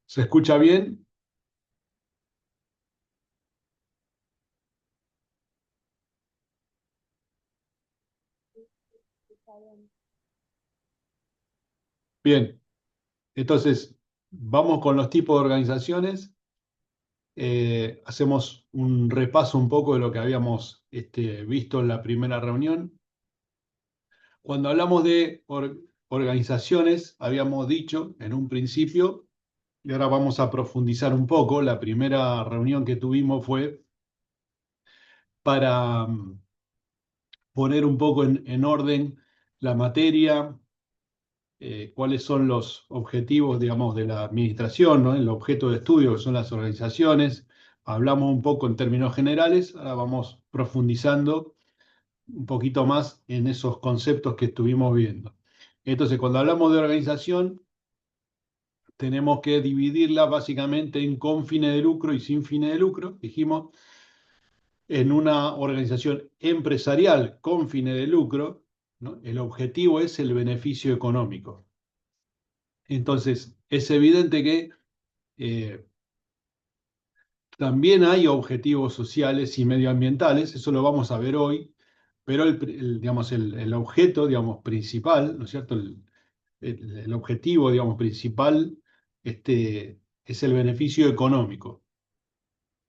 ¿Se escucha bien? Bien, entonces vamos con los tipos de organizaciones. Hacemos un repaso un poco de lo que habíamos visto en la primera reunión. Cuando hablamos de organizaciones, habíamos dicho en un principio, y ahora vamos a profundizar un poco. La primera reunión que tuvimos fue para poner un poco en orden la materia, cuáles son los objetivos, digamos, de la administración, ¿no? El objeto de estudio, que son las organizaciones. Hablamos un poco en términos generales, ahora vamos profundizando un poquito más en esos conceptos que estuvimos viendo. Entonces, cuando hablamos de organización, tenemos que dividirla básicamente en con fines de lucro y sin fines de lucro. Dijimos, en una organización empresarial con fines de lucro, ¿no? El objetivo es el beneficio económico. Entonces, es evidente que eh, también hay objetivos sociales y medioambientales, eso lo vamos a ver hoy, pero digamos, el objeto, digamos, principal, ¿no es cierto? El objetivo, digamos, principal es el beneficio económico.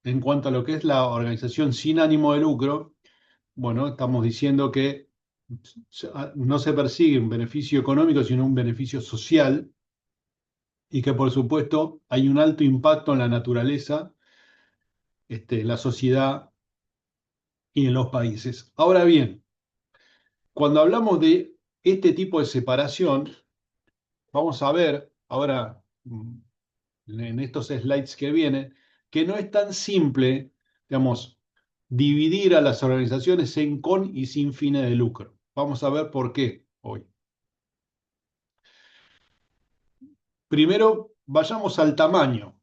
En cuanto a lo que es la organización sin ánimo de lucro, bueno, estamos diciendo que no se persigue un beneficio económico, sino un beneficio social, y que por supuesto hay un alto impacto en la naturaleza, en la sociedad y en los países. Ahora bien, cuando hablamos de este tipo de separación, vamos a ver ahora en estos slides que vienen que no es tan simple, digamos, dividir a las organizaciones en con y sin fines de lucro. Vamos a ver por qué hoy. Primero, vayamos al tamaño.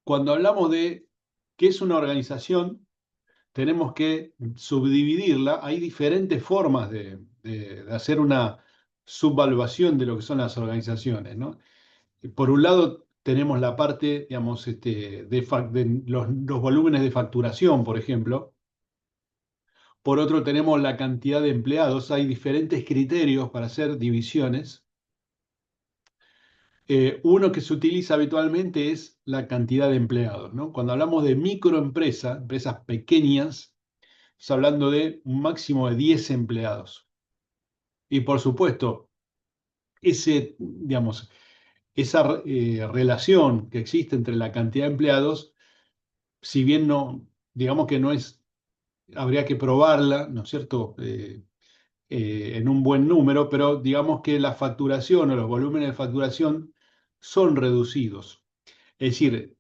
Cuando hablamos de qué es una organización, tenemos que subdividirla. Hay diferentes formas de hacer una subvaluación de lo que son las organizaciones, ¿no? Por un lado, tenemos la parte, digamos, de los volúmenes de facturación, por ejemplo. Por otro, tenemos la cantidad de empleados. Hay diferentes criterios para hacer divisiones. Uno que se utiliza habitualmente es la cantidad de empleados, ¿no? Cuando hablamos de microempresas, empresas pequeñas, está hablando de un máximo de 10 empleados. Y por supuesto, digamos, esa relación que existe entre la cantidad de empleados, si bien no, digamos que no es, habría que probarla, ¿no es cierto? En un buen número, pero digamos que la facturación o los volúmenes de facturación son reducidos. Es decir,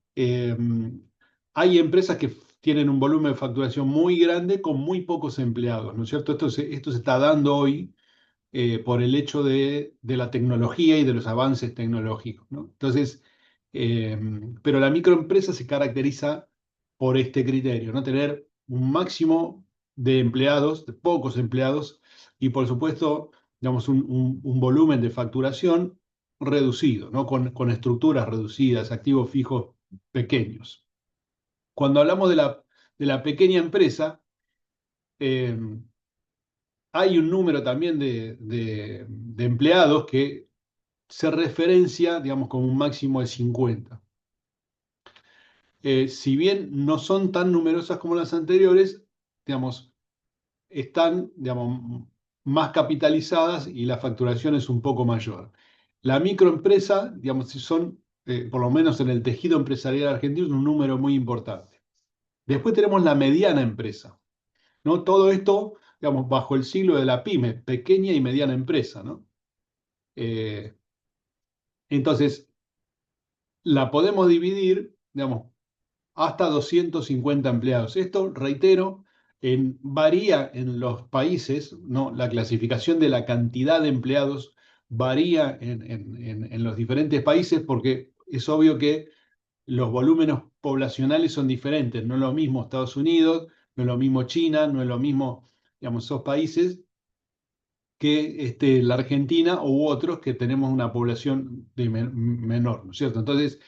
hay empresas que tienen un volumen de facturación muy grande con muy pocos empleados, ¿no es cierto? Esto se está dando hoy por el hecho de la tecnología y de los avances tecnológicos, ¿no? Entonces, eh, pero la microempresa se caracteriza por este criterio, ¿no? Tener un máximo de empleados, de pocos empleados, y por supuesto, digamos, un volumen de facturación reducido, ¿no? Con estructuras reducidas, activos fijos pequeños. Cuando hablamos de la pequeña empresa, eh, hay un número también de empleados que se referencia, digamos, como un máximo de 50. Si bien no son tan numerosas como las anteriores, digamos, están, digamos, más capitalizadas y la facturación es un poco mayor. La microempresa, digamos, si son, por lo menos en el tejido empresarial argentino, es un número muy importante. Después tenemos la mediana empresa, ¿no? Todo esto, digamos, bajo el siglo de la pyme, pequeña y mediana empresa, ¿no? Eh, entonces, la podemos dividir, digamos, hasta 250 empleados. Esto, reitero, varía en los países, ¿no? La clasificación de la cantidad de empleados varía en los diferentes países porque es obvio que los volúmenes poblacionales son diferentes. No es lo mismo Estados Unidos, no es lo mismo China, no es lo mismo, digamos, esos países que la Argentina u otros que tenemos una población menor, ¿no es cierto? Entonces,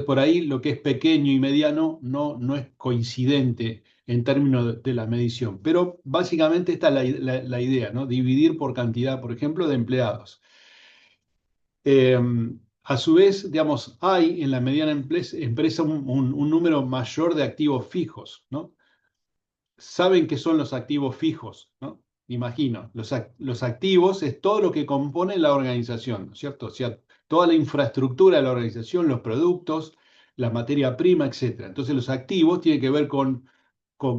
por ahí lo que es pequeño y mediano no es coincidente en términos de la medición. Pero básicamente esta es la idea, ¿no? Dividir por cantidad, por ejemplo, de empleados. Eh, a su vez, digamos, hay en la mediana empresa un número mayor de activos fijos, ¿no? Saben qué son los activos fijos, ¿no? Imagino, los activos es todo lo que compone la organización, ¿no es cierto? O sea, toda la infraestructura de la organización, los productos, la materia prima, etcétera. Entonces, los activos tienen que ver con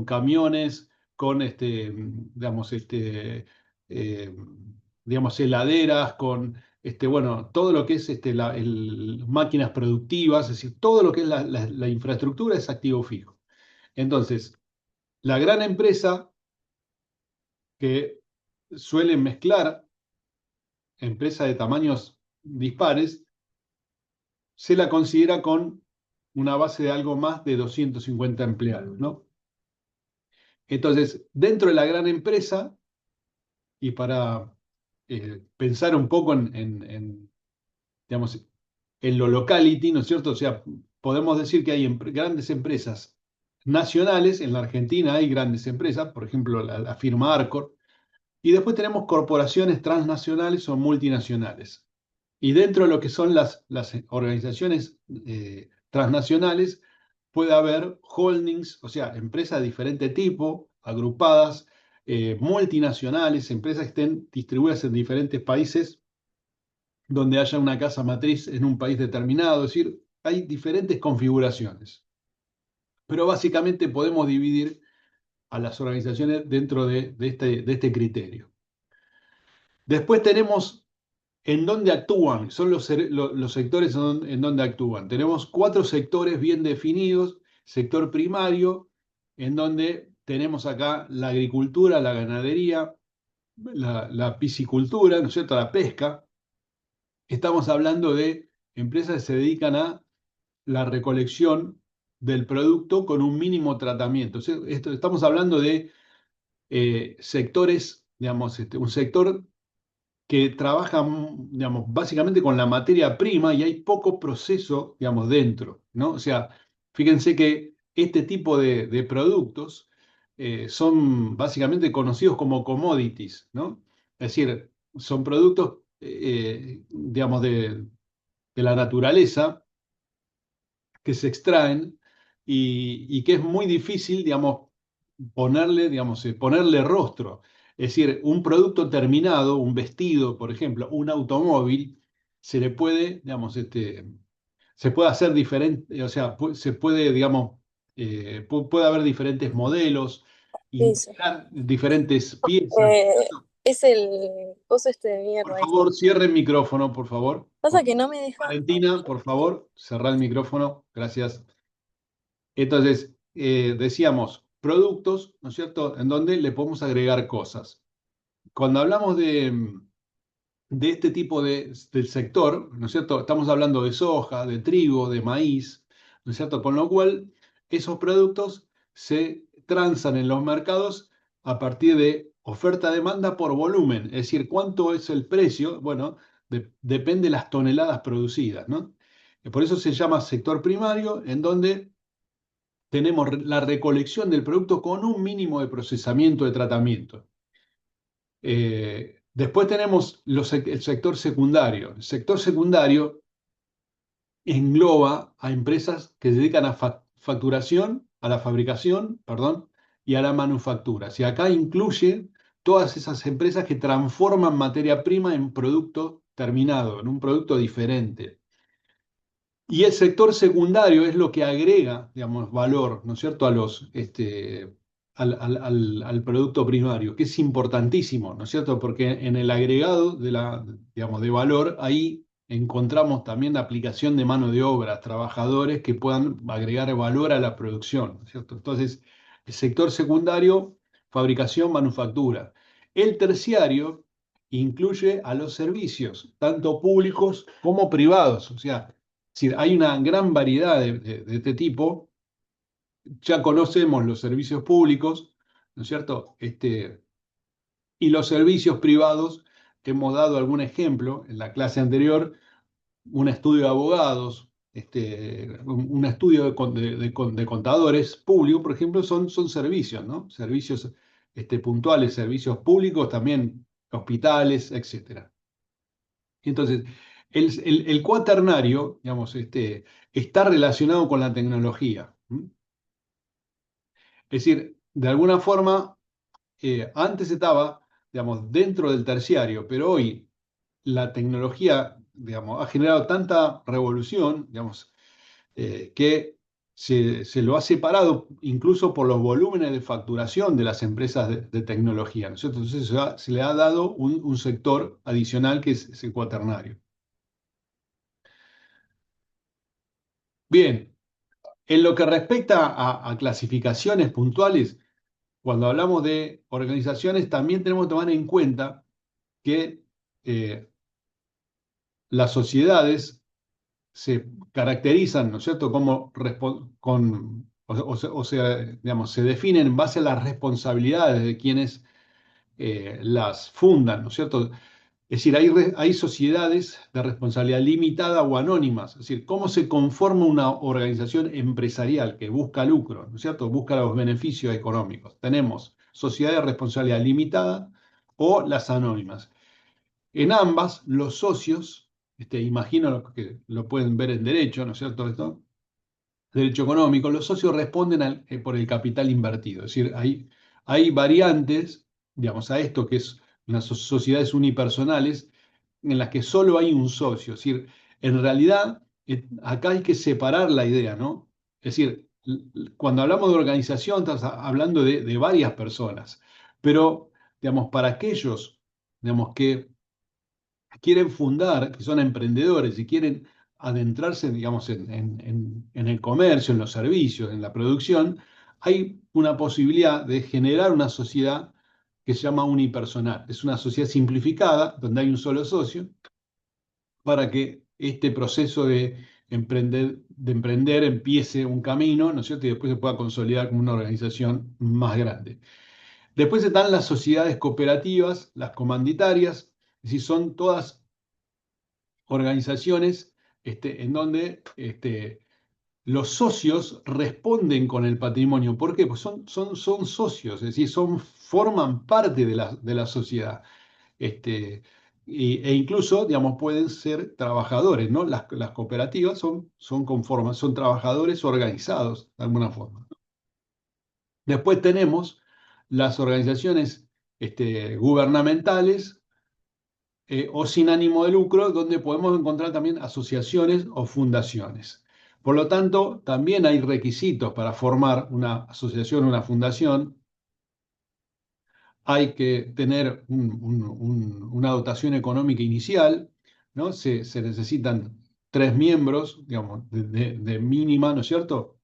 camiones, con digamos, eh, digamos, heladeras, con bueno, todo lo que es máquinas productivas, es decir, todo lo que es la infraestructura es activo fijo. Entonces, la gran empresa que suele mezclar empresas de tamaños dispares, se la considera con una base de algo más de 250 empleados, ¿no? Entonces, dentro de la gran empresa, y para pensar un poco digamos, en lo locality, ¿no es cierto? O sea, podemos decir que hay grandes empresas nacionales, en la Argentina hay grandes empresas, por ejemplo, la firma Arcor, y después tenemos corporaciones transnacionales o multinacionales. Y dentro de lo que son las organizaciones transnacionales, puede haber holdings, o sea, empresas de diferente tipo, agrupadas, multinacionales, empresas que estén distribuidas en diferentes países, donde haya una casa matriz en un país determinado. Es decir, hay diferentes configuraciones. Pero básicamente podemos dividir a las organizaciones dentro de este criterio. Después tenemos en dónde actúan, son los sectores en donde actúan. Tenemos 4 sectores bien definidos. Sector primario, en donde tenemos acá la agricultura, la ganadería, la piscicultura, ¿no es cierto?, la pesca. Estamos hablando de empresas que se dedican a la recolección del producto con un mínimo tratamiento. O sea, estamos hablando de sectores, digamos, un sector que trabajan, digamos, básicamente con la materia prima y hay poco proceso, digamos, dentro, ¿no? O sea, fíjense que este tipo de productos son básicamente conocidos como commodities, ¿no? Es decir, son productos, digamos, de la naturaleza que se extraen y que es muy difícil, digamos, ponerle rostro. Es decir, un producto terminado, un vestido, por ejemplo, un automóvil, se le puede, digamos, se puede hacer diferente, o sea, se puede, digamos, puede haber diferentes modelos, Eso. integrar diferentes piezas. Es el coso este de Por mierda este. favor, cierre el micrófono, por favor. Pasa que no me deja. Valentina, por favor, cerrar el micrófono. Gracias. Entonces, decíamos productos, ¿no es cierto?, en donde le podemos agregar cosas. Cuando hablamos de este tipo del sector, ¿no es cierto?, estamos hablando de soja, de trigo, de maíz, ¿no es cierto?, con lo cual esos productos se transan en los mercados a partir de oferta-demanda por volumen, es decir, ¿cuánto es el precio? Bueno, depende de las toneladas producidas, ¿no? Por eso se llama sector primario, en donde tenemos la recolección del producto con un mínimo de procesamiento, de tratamiento. Después tenemos el sector secundario. El sector secundario engloba a empresas que se dedican a facturación, a la fabricación, perdón, y a la manufactura. Y acá incluye todas esas empresas que transforman materia prima en producto terminado, en un producto diferente. Y el sector secundario es lo que agrega, digamos, valor, ¿no es cierto?, al producto primario, que es importantísimo, ¿no es cierto?, porque en el agregado digamos, de valor, ahí encontramos también la aplicación de mano de obra, trabajadores que puedan agregar valor a la producción, ¿no es cierto? Entonces, el sector secundario, fabricación, manufactura. El terciario incluye a los servicios, tanto públicos como privados, o sea, decir, hay una gran variedad de este tipo. Ya conocemos los servicios públicos, ¿no es cierto? Y los servicios privados hemos dado algún ejemplo en la clase anterior, un estudio de abogados, un estudio de contadores públicos, por ejemplo, son servicios, ¿no? Servicios puntuales, servicios públicos, también hospitales, etcétera. Entonces, el cuaternario, digamos, está relacionado con la tecnología. ¿M? Es decir, de alguna forma, antes estaba, digamos, dentro del terciario, pero hoy la tecnología, digamos, ha generado tanta revolución, digamos, que se lo ha separado incluso por los volúmenes de facturación de las empresas de tecnología, ¿no es cierto? Entonces se le ha dado un sector adicional que es el cuaternario. Bien, en lo que respecta a clasificaciones puntuales, cuando hablamos de organizaciones, también tenemos que tomar en cuenta que eh, las sociedades se caracterizan, ¿no es cierto?, como o sea, digamos, se definen en base a las responsabilidades de quienes las fundan, ¿no es cierto? Es decir, hay sociedades de responsabilidad limitada o anónimas. Es decir, cómo se conforma una organización empresarial que busca lucro, ¿no es cierto? Busca los beneficios económicos. Tenemos sociedades de responsabilidad limitada o las anónimas. En ambas, los socios, imagino que lo pueden ver en derecho, ¿no es cierto? Esto, derecho económico, los socios responden por el capital invertido. Es decir, hay variantes, digamos, a esto que es unas sociedades unipersonales en las que solo hay un socio. Es decir, en realidad, acá hay que separar la idea, ¿no? Es decir, cuando hablamos de organización, estamos hablando de varias personas, pero, digamos, para aquellos, digamos, que quieren fundar, que son emprendedores y quieren adentrarse, digamos, en el comercio, en los servicios, en la producción, hay una posibilidad de generar una sociedad que se llama unipersonal. Es una sociedad simplificada, donde hay un solo socio, para que este proceso de emprender empiece un camino, ¿no es cierto? Y después se pueda consolidar como una organización más grande. Después están las sociedades cooperativas, las comanditarias, es decir, son todas organizaciones en donde los socios responden con el patrimonio. ¿Por qué? Pues son socios, es decir, forman parte de la sociedad. Este, e incluso, digamos, pueden ser trabajadores, ¿no? Las cooperativas son trabajadores organizados de alguna forma. Después tenemos las organizaciones gubernamentales o sin ánimo de lucro, donde podemos encontrar también asociaciones o fundaciones. Por lo tanto, también hay requisitos para formar una asociación o una fundación. Hay que tener una dotación económica inicial, ¿no? Se necesitan 3 miembros, digamos, de mínima, ¿no es cierto?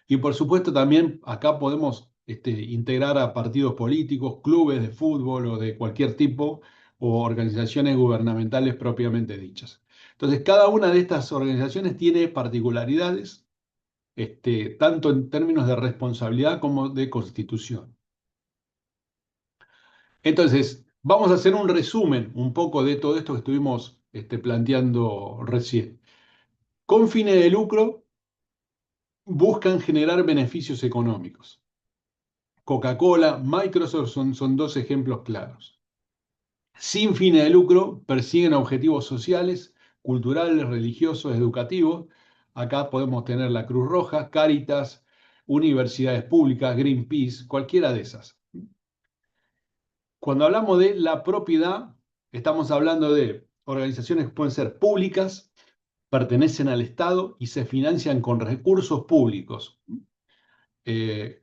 Y por supuesto también acá podemos integrar a partidos políticos, clubes de fútbol o de cualquier tipo, o organizaciones gubernamentales propiamente dichas. Entonces, cada una de estas organizaciones tiene particularidades, tanto en términos de responsabilidad como de constitución. Entonces, vamos a hacer un resumen un poco de todo esto que estuvimos planteando recién. Con fines de lucro buscan generar beneficios económicos. Coca-Cola, Microsoft son dos ejemplos claros. Sin fines de lucro, persiguen objetivos sociales, culturales, religiosos, educativos. Acá podemos tener la Cruz Roja, Cáritas, universidades públicas, Greenpeace, cualquiera de esas. Cuando hablamos de la propiedad, estamos hablando de organizaciones que pueden ser públicas, pertenecen al Estado y se financian con recursos públicos.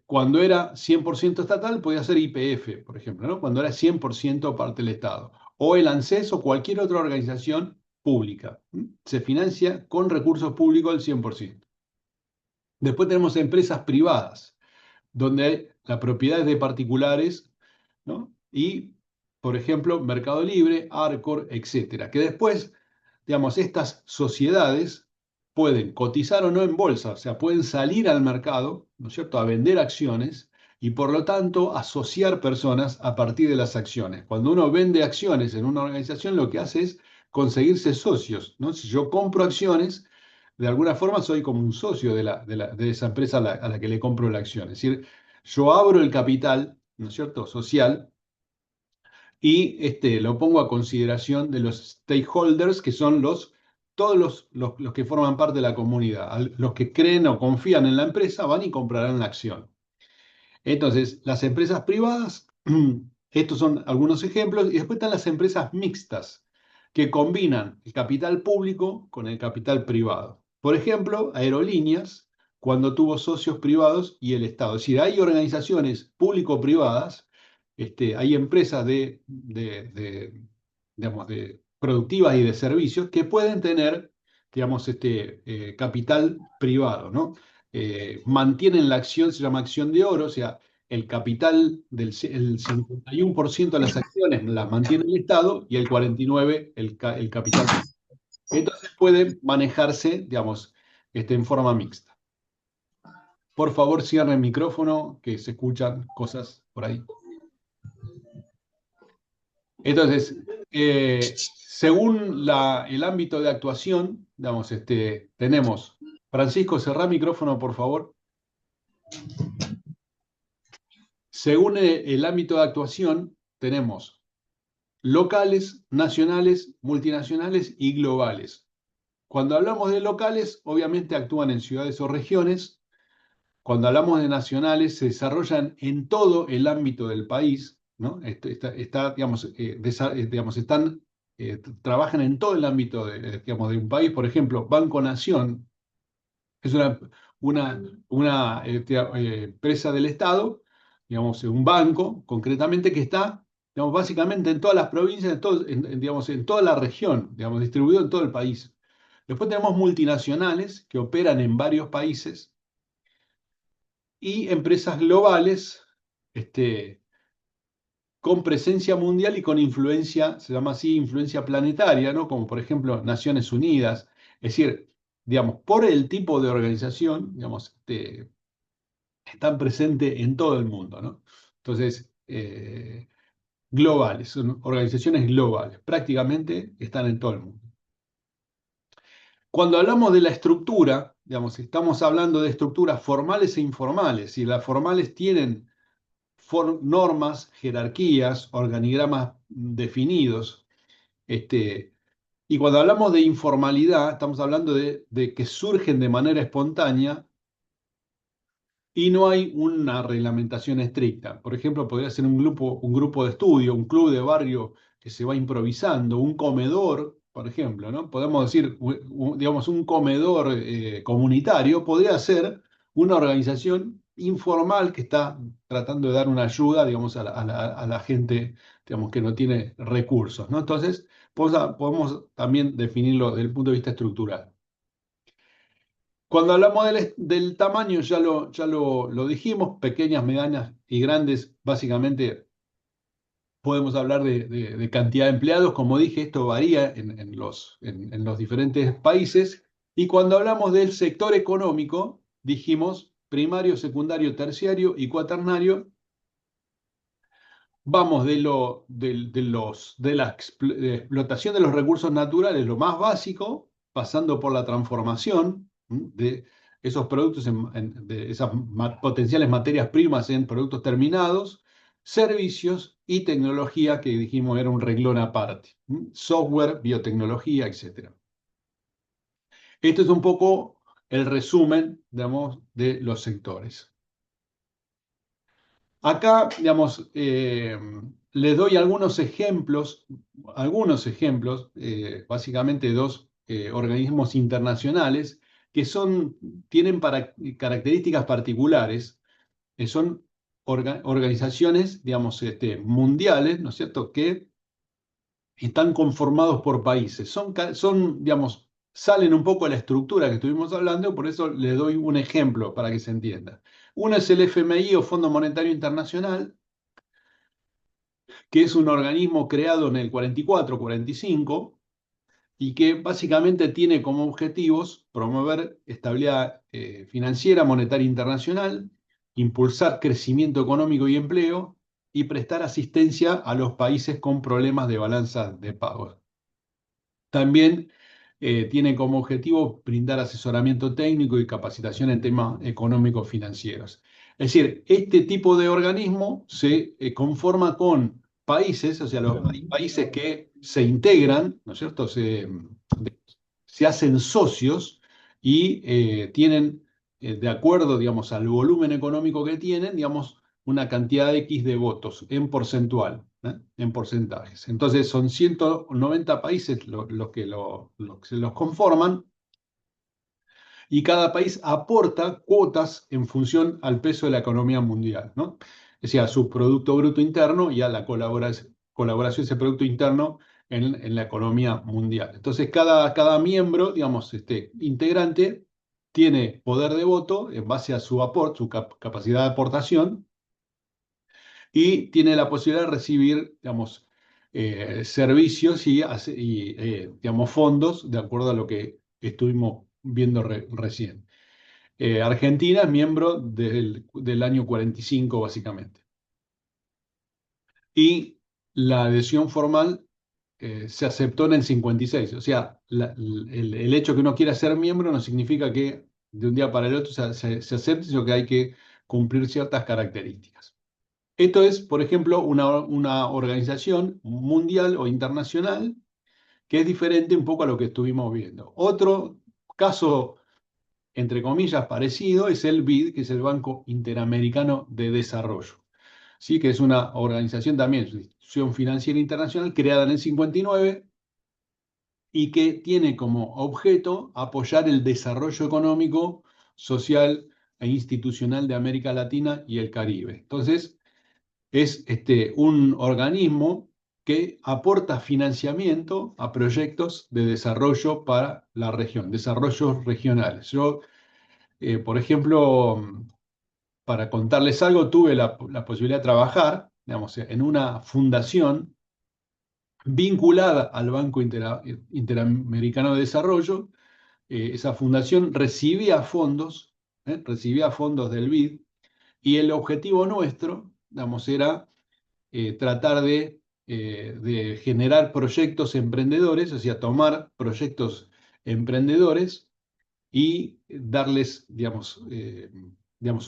Cuando era 100% estatal, podía ser YPF, por ejemplo, ¿no? Cuando era 100% parte del Estado. O el ANSES o cualquier otra organización pública. Se financia con recursos públicos al 100%. Después tenemos empresas privadas, donde la propiedad es de particulares, ¿no? Y, por ejemplo, Mercado Libre, Arcor, etcétera. Que después, digamos, estas sociedades pueden cotizar o no en bolsa, o sea, pueden salir al mercado, ¿no es cierto?, a vender acciones y por lo tanto asociar personas a partir de las acciones. Cuando uno vende acciones en una organización, lo que hace es conseguirse socios, ¿no? Si yo compro acciones, de alguna forma soy como un socio de esa empresa a la que le compro la acción. Es decir, yo abro el capital, ¿no es cierto?, social y lo pongo a consideración de los stakeholders, que son todos los que forman parte de la comunidad. Los que creen o confían en la empresa van y comprarán la acción. Entonces, las empresas privadas, estos son algunos ejemplos, y después están las empresas mixtas, que combinan el capital público con el capital privado. Por ejemplo, aerolíneas, cuando tuvo socios privados y el Estado. Es decir, hay organizaciones público-privadas, hay empresas digamos, de productivas y de servicios que pueden tener, digamos, capital privado, ¿no? Mantienen la acción, se llama acción de oro, o sea, el capital el 51% de las acciones las mantiene el Estado y el 49% el capital. Entonces puede manejarse, digamos, en forma mixta. Por favor, cierre el micrófono, que se escuchan cosas por ahí. Entonces, según el ámbito de actuación, digamos, tenemos, Francisco, cerrá micrófono, por favor. Según el ámbito de actuación, tenemos locales, nacionales, multinacionales y globales. Cuando hablamos de locales, obviamente actúan en ciudades o regiones. Cuando hablamos de nacionales, se desarrollan en todo el ámbito del país, ¿no? Digamos, trabajan en todo el ámbito digamos, de un país. Por ejemplo, Banco Nación es una empresa del Estado, digamos, un banco concretamente que está, digamos, básicamente en todas las provincias, digamos, en toda la región, digamos, distribuido en todo el país. Después tenemos multinacionales que operan en varios países y empresas globales, con presencia mundial y con influencia, se llama así, influencia planetaria, ¿no? Como por ejemplo Naciones Unidas. Es decir, digamos, por el tipo de organización, digamos, están presentes en todo el mundo, ¿no? Entonces, globales, son organizaciones globales, prácticamente están en todo el mundo. Cuando hablamos de la estructura, digamos, estamos hablando de estructuras formales e informales, y las formales tienen normas, jerarquías, organigramas definidos. Y cuando hablamos de informalidad, estamos hablando de que surgen de manera espontánea y no hay una reglamentación estricta. Por ejemplo, podría ser un grupo de estudio, un club de barrio que se va improvisando, un comedor, por ejemplo, ¿no? Podemos decir, digamos, un comedor comunitario podría ser una organización informal que está tratando de dar una ayuda, digamos, a la gente, digamos, que no tiene recursos, ¿no? Entonces, podemos también definirlo desde el punto de vista estructural. Cuando hablamos del tamaño, ya lo dijimos, pequeñas, medianas y grandes, básicamente podemos hablar de cantidad de empleados. Como dije, esto varía en los diferentes países. Y cuando hablamos del sector económico, dijimos primario, secundario, terciario y cuaternario. Vamos de la explotación de los recursos naturales, lo más básico, pasando por la transformación de esos productos, de esas potenciales materias primas en productos terminados, servicios y tecnología, que dijimos era un renglón aparte, software, biotecnología, etc. Esto es un poco el resumen, digamos, de los sectores. Acá, digamos, les doy algunos ejemplos, básicamente dos organismos internacionales que tienen características particulares, son organizaciones, digamos, mundiales, ¿no es cierto?, que están conformados por países. Digamos, salen un poco de la estructura que estuvimos hablando, por eso les doy un ejemplo para que se entienda. Uno es el FMI o Fondo Monetario Internacional, que es un organismo creado en el 44-45 y que básicamente tiene como objetivos promover estabilidad financiera, monetaria internacional, impulsar crecimiento económico y empleo y prestar asistencia a los países con problemas de balanza de pagos. También tiene como objetivo brindar asesoramiento técnico y capacitación en temas económicos financieros. Es decir, este tipo de organismo se conforma con países, o sea, los países que se integran, ¿no es cierto? Se hacen socios y tienen, de acuerdo, digamos, al volumen económico que tienen, digamos, una cantidad X de votos en porcentual, en porcentajes. Entonces son 190 países los que se los conforman y cada país aporta cuotas en función al peso de la economía mundial, ¿no? Es decir, a su Producto Bruto Interno y a la colaboración de ese Producto Interno en la economía mundial. Entonces, cada miembro, digamos, integrante, tiene poder de voto en base a su aporte, su capacidad de aportación, y tiene la posibilidad de recibir, digamos, servicios digamos, fondos de acuerdo a lo que estuvimos viendo recién. Argentina es miembro del año 45, básicamente. Y la adhesión formal se aceptó en el 56. O sea, el hecho que uno quiera ser miembro no significa que de un día para el otro se acepte, sino que hay que cumplir ciertas características. Esto es, por ejemplo, una organización mundial o internacional que es diferente un poco a lo que estuvimos viendo. Otro caso, entre comillas, parecido es el BID, que es el Banco Interamericano de Desarrollo, ¿sí? Que es una organización también, es una institución financiera internacional creada en el 59 y que tiene como objeto apoyar el desarrollo económico, social e institucional de América Latina y el Caribe. Entonces, es un organismo que aporta financiamiento a proyectos de desarrollo para la región, desarrollos regionales. Yo, por ejemplo, para contarles algo, tuve la posibilidad de trabajar, digamos, en una fundación vinculada al Banco Interamericano de Desarrollo. Esa fundación recibía fondos del BID, y el objetivo nuestro, digamos, era tratar de generar proyectos emprendedores, o sea, tomar proyectos emprendedores y darles, digamos,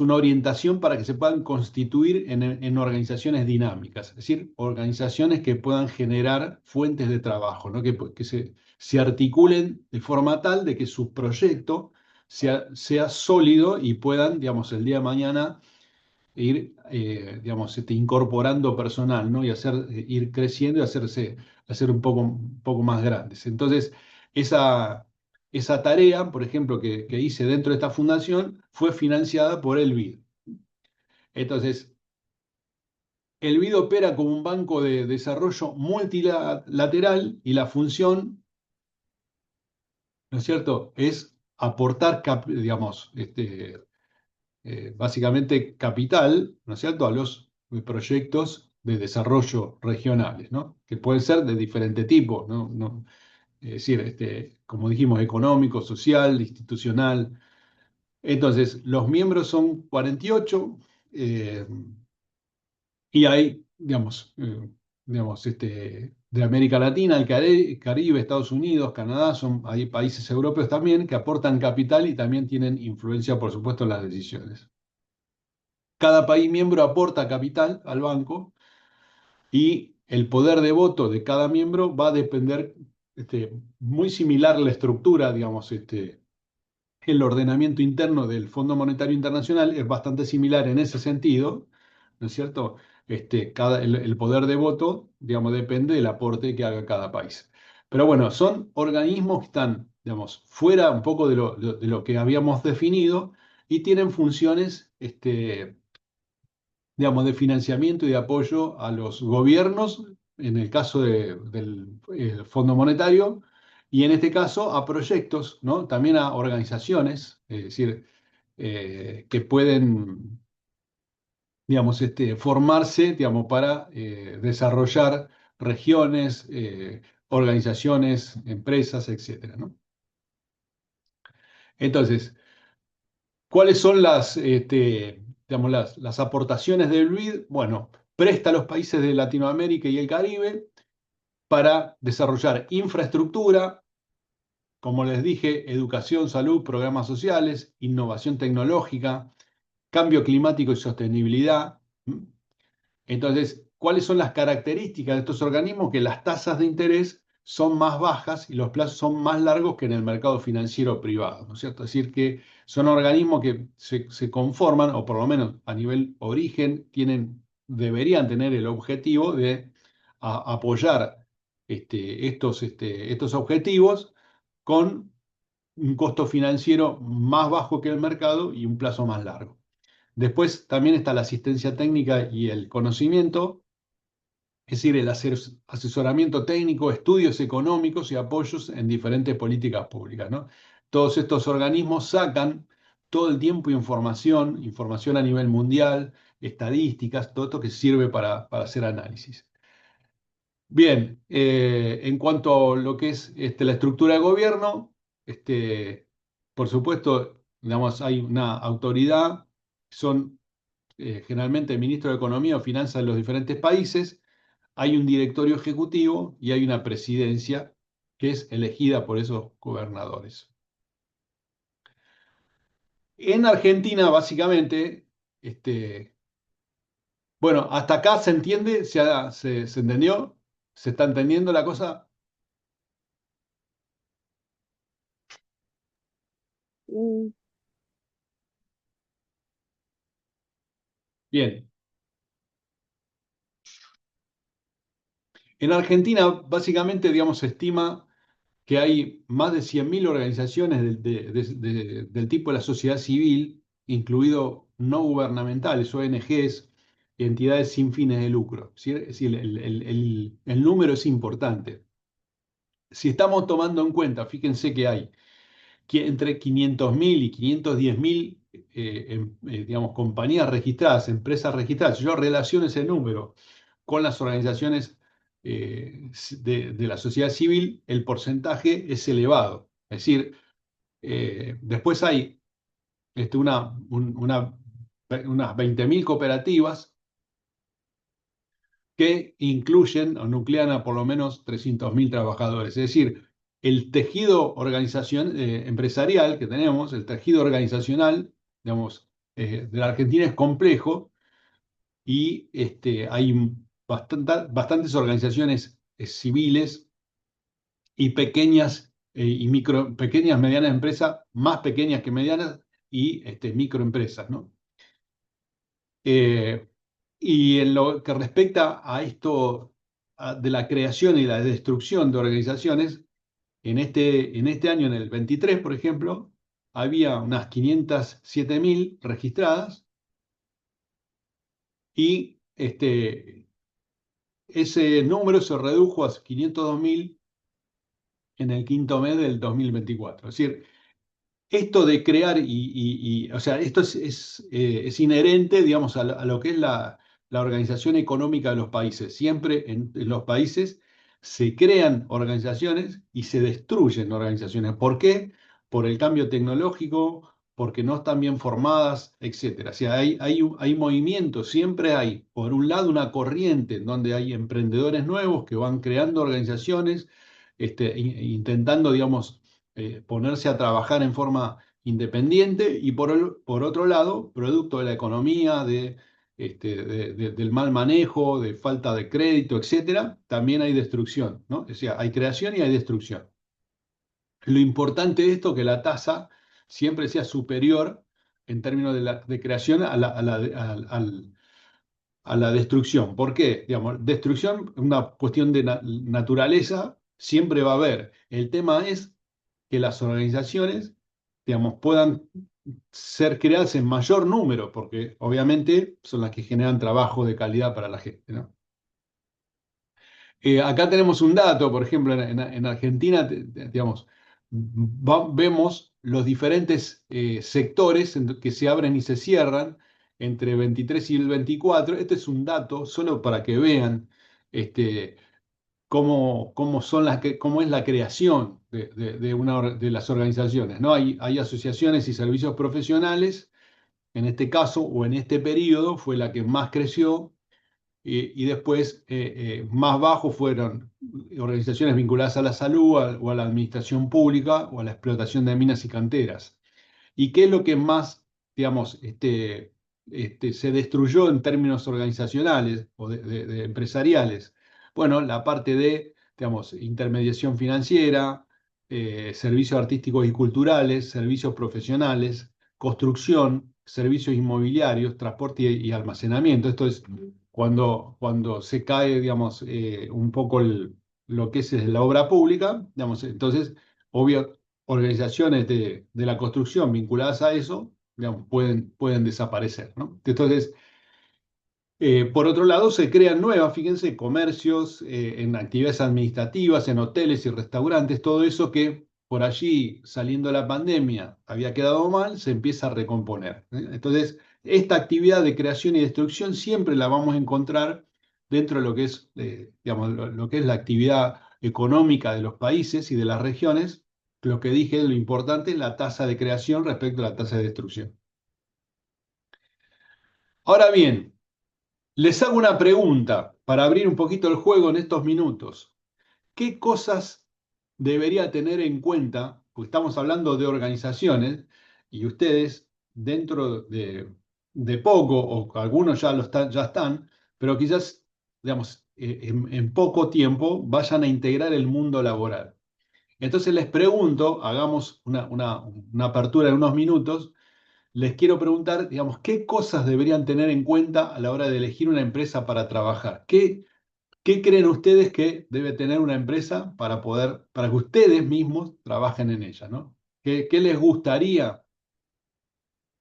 una orientación para que se puedan constituir en organizaciones dinámicas, es decir, organizaciones que puedan generar fuentes de trabajo, ¿no? Que se articulen de forma tal de que su proyecto sea sólido y puedan, digamos, el día de mañana ir, digamos, incorporando personal, ¿no? Y ir creciendo y hacer un poco más grandes. Entonces, esa, esa tarea, por ejemplo, que hice dentro de esta fundación, fue financiada por el BID. Entonces, el BID opera como un banco de desarrollo multilateral y la función, ¿no es cierto?, es aportar, digamos, básicamente capital, ¿no es cierto?, a los proyectos de desarrollo regionales, ¿no? Que pueden ser de diferente tipo, ¿no? Es decir, como dijimos, económico, social, institucional. Entonces, los miembros son 48, eh, y hay, digamos, de América Latina, el Caribe, Estados Unidos, Canadá, hay países europeos también que aportan capital y también tienen influencia, por supuesto, en las decisiones. Cada país miembro aporta capital al banco y el poder de voto de cada miembro va a depender, muy similar la estructura, digamos, el ordenamiento interno del Fondo Monetario Internacional es bastante similar en ese sentido, ¿no es cierto? El poder de voto, digamos, depende del aporte que haga cada país. Pero bueno, son organismos que están, digamos, fuera un poco de lo que habíamos definido y tienen funciones, digamos, de financiamiento y de apoyo a los gobiernos, en el caso del Fondo Monetario, y en este caso a proyectos, ¿no? También a organizaciones, es decir, que pueden, digamos, formarse, digamos, para desarrollar regiones, organizaciones, empresas, etcétera, ¿no? Entonces, ¿cuáles son las digamos, las aportaciones del BID, bueno, presta a los países de Latinoamérica y el Caribe para desarrollar infraestructura, como les dije, educación, salud, programas sociales, innovación tecnológica, cambio climático y sostenibilidad. Entonces, ¿cuáles son las características de estos organismos? Que las tasas de interés son más bajas y los plazos son más largos que en el mercado financiero privado, ¿no es cierto? Es decir, que son organismos que se conforman, o por lo menos a nivel origen, deberían tener el objetivo de apoyar estos objetivos con un costo financiero más bajo que el mercado y un plazo más largo. Después también está la asistencia técnica y el conocimiento, es decir, el asesoramiento técnico, estudios económicos y apoyos en diferentes políticas públicas, ¿no? Todos estos organismos sacan todo el tiempo información, información a nivel mundial, estadísticas, todo esto que sirve para hacer análisis. Bien, en cuanto a lo que es la estructura de gobierno, por supuesto, digamos, hay una autoridad, son generalmente el ministro de Economía o Finanzas de los diferentes países, hay un directorio ejecutivo y hay una presidencia que es elegida por esos gobernadores. En Argentina, básicamente, bueno, hasta acá se entiende, se entendió, se está entendiendo la cosa. Mm, Bien, en Argentina, básicamente, digamos, se estima que hay más de 100.000 organizaciones del tipo de la sociedad civil, incluido no gubernamentales, ONGs, entidades sin fines de lucro. ¿Sí? Es decir, el número es importante. Si estamos tomando en cuenta, fíjense que hay entre 500.000 y 510.000 digamos, compañías registradas, empresas registradas. Si yo relaciono ese número con las organizaciones de la sociedad civil, el porcentaje es elevado. Es decir, después hay unas 20.000 cooperativas que incluyen o nuclean a por lo menos 300.000 trabajadores. Es decir, el tejido empresarial que tenemos, el tejido organizacional, digamos, de la Argentina es complejo y hay bastantes organizaciones civiles y pequeñas, medianas empresas, más pequeñas que medianas y microempresas, ¿no? Eh, y en lo que respecta a esto de la creación y la destrucción de organizaciones, en este año, en el 23, por ejemplo, había unas 507.000 registradas y ese número se redujo a 502.000 en el quinto mes del 2024. Es decir, esto de crear o sea, esto es inherente, digamos, a lo que es la organización económica de los países. Siempre en los países se crean organizaciones y se destruyen organizaciones. ¿Por qué? Por el cambio tecnológico, porque no están bien formadas, etcétera. O sea, hay movimientos, siempre hay, por un lado, una corriente en donde hay emprendedores nuevos que van creando organizaciones, intentando, digamos, ponerse a trabajar en forma independiente y por otro lado, producto de la economía, del mal manejo, de falta de crédito, etcétera, también hay destrucción, ¿no? O sea, hay creación y hay destrucción. Lo importante de esto es que la tasa siempre sea superior en términos de creación a la destrucción. ¿Por qué? Digamos, destrucción, una cuestión de naturaleza, siempre va a haber. El tema es que las organizaciones, digamos, puedan ser creadas en mayor número, porque obviamente son las que generan trabajo de calidad para la gente, ¿no? Acá tenemos un dato, por ejemplo, en Argentina, digamos, vemos los diferentes sectores que se abren y se cierran entre el 23 y el 24. Este es un dato solo para que vean este, cómo es la creación de las organizaciones, ¿no? Hay asociaciones y servicios profesionales en este caso o en este periodo fue la que más creció y después más bajo fueron organizaciones vinculadas a la salud o a la administración pública o a la explotación de minas y canteras. ¿Y qué es lo que más, digamos, se destruyó en términos organizacionales o de empresariales? Bueno, la parte de, digamos, intermediación financiera, servicios artísticos y culturales, servicios profesionales, construcción, servicios inmobiliarios, transporte y almacenamiento. Esto es cuando se cae, digamos, un poco lo que es la obra pública, digamos, entonces, obvio, organizaciones de la construcción vinculadas a eso, digamos, pueden desaparecer, ¿no? Entonces, por otro lado, se crean nuevas, fíjense, comercios, en actividades administrativas, en hoteles y restaurantes, todo eso que por allí, saliendo de la pandemia, había quedado mal, se empieza a recomponer, ¿eh? Entonces, esta actividad de creación y destrucción siempre la vamos a encontrar dentro de lo que es, digamos, lo que es la actividad económica de los países y de las regiones. Lo que dije, lo importante es la tasa de creación respecto a la tasa de destrucción. Ahora bien, les hago una pregunta para abrir un poquito el juego en estos minutos. ¿Qué cosas debería tener en cuenta? Porque estamos hablando de organizaciones y ustedes dentro de poco, o algunos ya están, pero quizás, digamos, en poco tiempo vayan a integrar el mundo laboral. Entonces les pregunto, hagamos una apertura en unos minutos. Les quiero preguntar, digamos, ¿qué cosas deberían tener en cuenta a la hora de elegir una empresa para trabajar? ¿Qué creen ustedes que debe tener una empresa para que ustedes mismos trabajen en ella, ¿no? ¿Qué les gustaría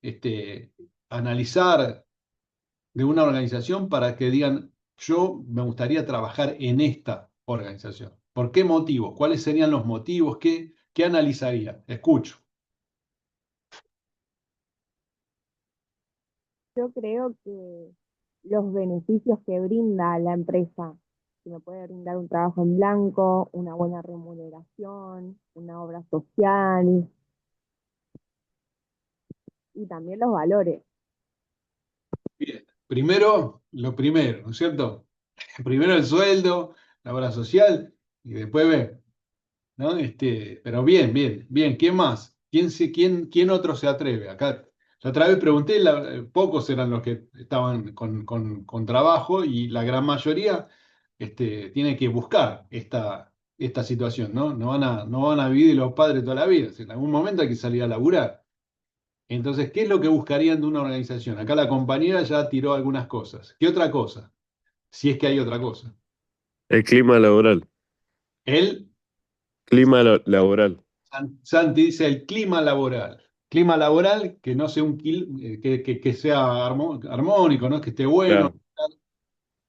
este, analizar de una organización para que digan, yo me gustaría trabajar en esta organización? ¿Por qué motivos? ¿Cuáles serían los motivos? ¿Qué analizarían? Escucho. Yo creo que los beneficios que brinda la empresa, que me puede brindar un trabajo en blanco, una buena remuneración, una obra social y también los valores. Bien. Primero, lo primero, ¿no es cierto? Primero el sueldo, la obra social y después ve, ¿no? Pero bien, bien, bien. ¿Quién más? ¿Quién otro se atreve? Acá, la otra vez pregunté, pocos eran los que estaban con trabajo y la gran mayoría tiene que buscar esta situación, ¿no? No van a vivir los padres toda la vida. En algún momento hay que salir a laburar. Entonces, ¿qué es lo que buscarían de una organización? Acá la compañera ya tiró algunas cosas. ¿Qué otra cosa? Si es que hay otra cosa. El clima laboral. Él Laboral. Santi dice el clima laboral. Clima laboral que no sea que sea armónico, ¿no? Que esté bueno, Claro.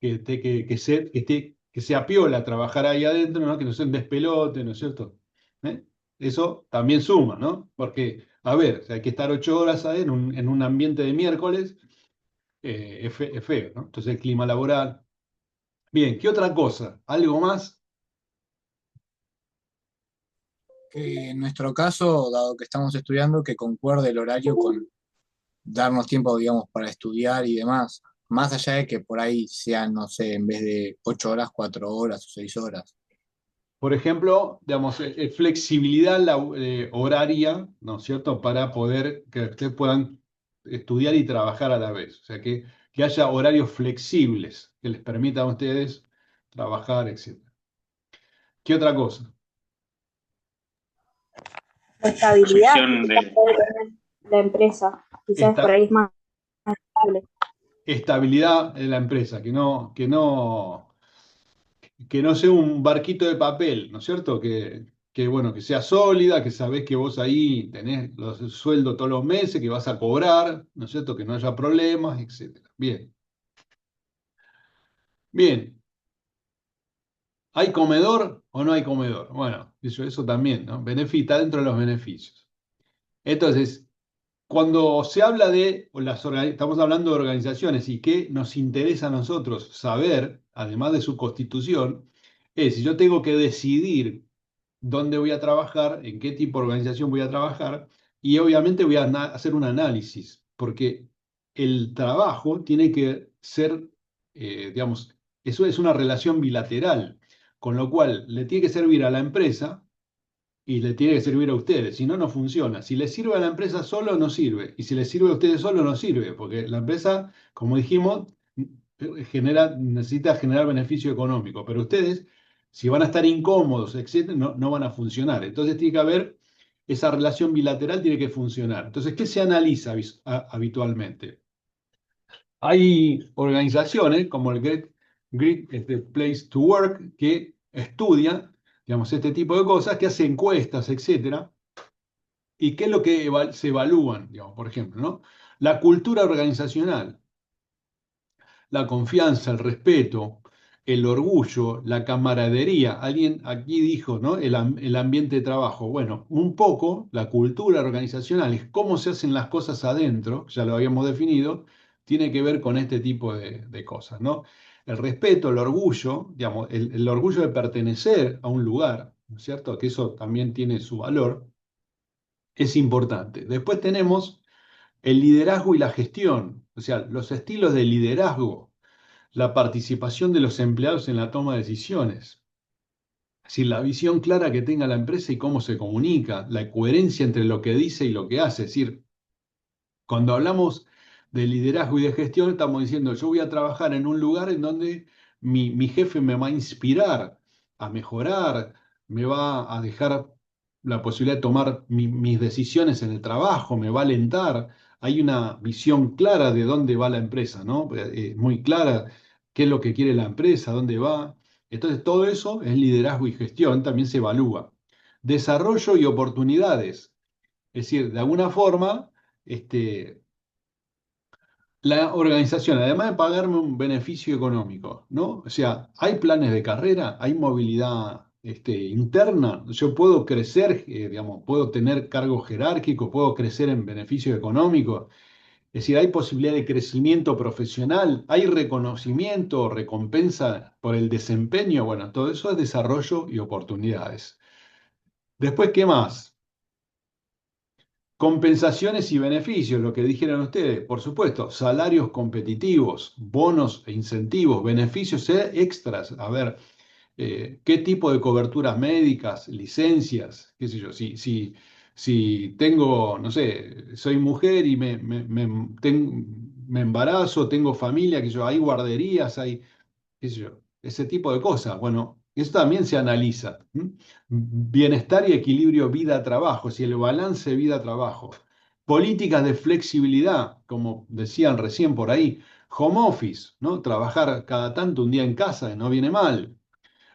que sea piola trabajar ahí adentro, ¿no? Que no sea un despelote, ¿no es cierto? ¿Eh? Eso también suma, ¿no? Porque, a ver, hay que estar 8 horas ahí en un ambiente de miércoles, es feo, ¿no? Entonces el clima laboral. Bien, ¿qué otra cosa? ¿Algo más? Que en nuestro caso, dado que estamos estudiando, que concuerde el horario con darnos tiempo, digamos, para estudiar y demás, más allá de que por ahí sean, no sé, en vez de 8 horas, 4 horas o 6 horas. Por ejemplo, digamos, flexibilidad horaria, ¿no es cierto?, para poder que ustedes puedan estudiar y trabajar a la vez. O sea, que haya horarios flexibles que les permitan a ustedes trabajar, etcétera. ¿Qué otra cosa? La estabilidad Posición que de, puede tener la empresa, quizás por Esta ahí es más estable. estabilidad en la empresa, que no sea un barquito de papel, ¿no es cierto? Bueno, que sea sólida, que sabés que vos ahí tenés el sueldo todos los meses, que vas a cobrar, ¿no es cierto? Que no haya problemas, etcétera. Bien, bien. ¿Hay comedor o no hay comedor? Bueno, eso también, ¿no? Está dentro de los beneficios. Entonces, cuando se habla estamos hablando de organizaciones y qué nos interesa a nosotros saber, además de su constitución, es si yo tengo que decidir dónde voy a trabajar, en qué tipo de organización voy a trabajar, y obviamente voy a hacer un análisis, porque el trabajo tiene que ser, digamos, eso es una relación bilateral, con lo cual le tiene que servir a la empresa y le tiene que servir a ustedes, si no, no funciona. Si le sirve a la empresa solo, no sirve, y si le sirve a ustedes solo, no sirve, porque la empresa, como dijimos, necesita generar beneficio económico, pero ustedes, si van a estar incómodos, etcétera, no van a funcionar. Entonces tiene que haber, esa relación bilateral tiene que funcionar. Entonces, ¿qué se analiza habitualmente? Hay organizaciones como el Great Place to Work que estudian, digamos, este tipo de cosas, que hacen encuestas, etcétera. ¿Y qué es lo que se evalúan, digamos, por ejemplo, ¿no? La cultura organizacional, la confianza, el respeto, el orgullo, la camaradería. Alguien aquí dijo, ¿no? El ambiente de trabajo. Bueno, un poco la cultura organizacional es cómo se hacen las cosas adentro, ya lo habíamos definido, tiene que ver con este tipo de cosas, ¿no? El respeto, el orgullo, digamos, el orgullo de pertenecer a un lugar, ¿no es cierto? Que eso también tiene su valor, es importante. Después tenemos el liderazgo y la gestión, o sea, los estilos de liderazgo, la participación de los empleados en la toma de decisiones, es decir, la visión clara que tenga la empresa y cómo se comunica, la coherencia entre lo que dice y lo que hace. Es decir, cuando hablamos de liderazgo y de gestión, estamos diciendo, yo voy a trabajar en un lugar en donde mi jefe me va a inspirar a mejorar, me va a dejar la posibilidad de tomar mis decisiones en el trabajo, me va a alentar. Hay una visión clara de dónde va la empresa, ¿no? Muy clara qué es lo que quiere la empresa, dónde va. Entonces, todo eso es liderazgo y gestión, también se evalúa. Desarrollo y oportunidades. Es decir, de alguna forma, este, la organización, además de pagarme un beneficio económico, ¿no? O sea, hay planes de carrera, hay movilidad interna, yo puedo crecer, digamos, puedo tener cargos jerárquicos, puedo crecer en beneficio económico, es decir, hay posibilidad de crecimiento profesional, hay reconocimiento, recompensa por el desempeño, bueno, todo eso es desarrollo y oportunidades. Después, ¿qué más? Compensaciones y beneficios, lo que dijeron ustedes, por supuesto, salarios competitivos, bonos e incentivos, beneficios extras. A ver, ¿qué tipo de coberturas médicas, licencias, qué sé yo? Si tengo, no sé, soy mujer y me embarazo, tengo familia, que yo, hay guarderías, hay qué sé yo, ese tipo de cosas. Bueno, eso también se analiza. Bienestar y equilibrio vida-trabajo, si el balance vida-trabajo. Políticas de flexibilidad, como decían recién por ahí. Home office, ¿no? Trabajar cada tanto un día en casa, no viene mal.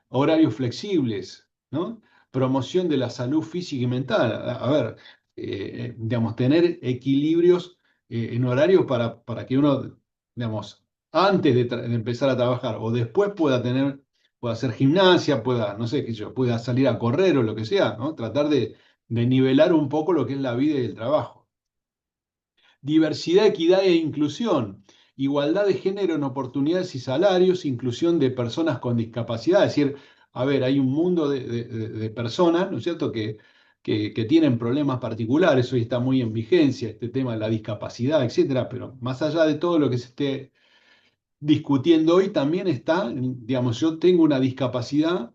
Horarios flexibles, ¿no? Promoción de la salud física y mental. A ver, digamos, tener equilibrios en horarios para que uno, digamos, antes de empezar a trabajar o después pueda hacer gimnasia, pueda, no sé qué sé yo, pueda salir a correr o lo que sea, ¿no? Tratar de nivelar un poco lo que es la vida y el trabajo. Diversidad, equidad e inclusión. Igualdad de género en oportunidades y salarios, inclusión de personas con discapacidad. Es decir, a ver, hay un mundo de personas, ¿no es cierto?, que tienen problemas particulares. Hoy está muy en vigencia este tema de la discapacidad, etcétera, pero más allá de todo lo que se esté discutiendo hoy, también está, digamos, yo tengo una discapacidad,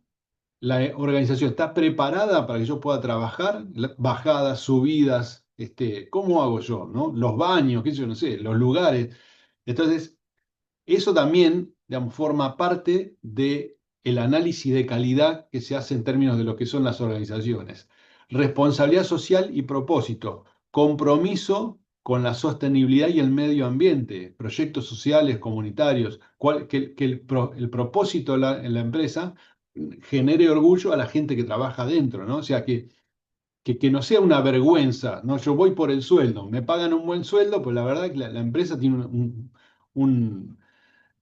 la organización está preparada para que yo pueda trabajar, bajadas, subidas, ¿cómo hago yo, no? Los baños, qué sé yo, no sé, los lugares. Entonces, eso también, digamos, forma parte del análisis de calidad que se hace en términos de lo que son las organizaciones. Responsabilidad social y propósito, compromiso con la sostenibilidad y el medio ambiente, proyectos sociales, comunitarios, que el propósito en la empresa genere orgullo a la gente que trabaja adentro, ¿no? O sea, que no sea una vergüenza, ¿no? Yo voy por el sueldo, me pagan un buen sueldo, pues la verdad es que la empresa tiene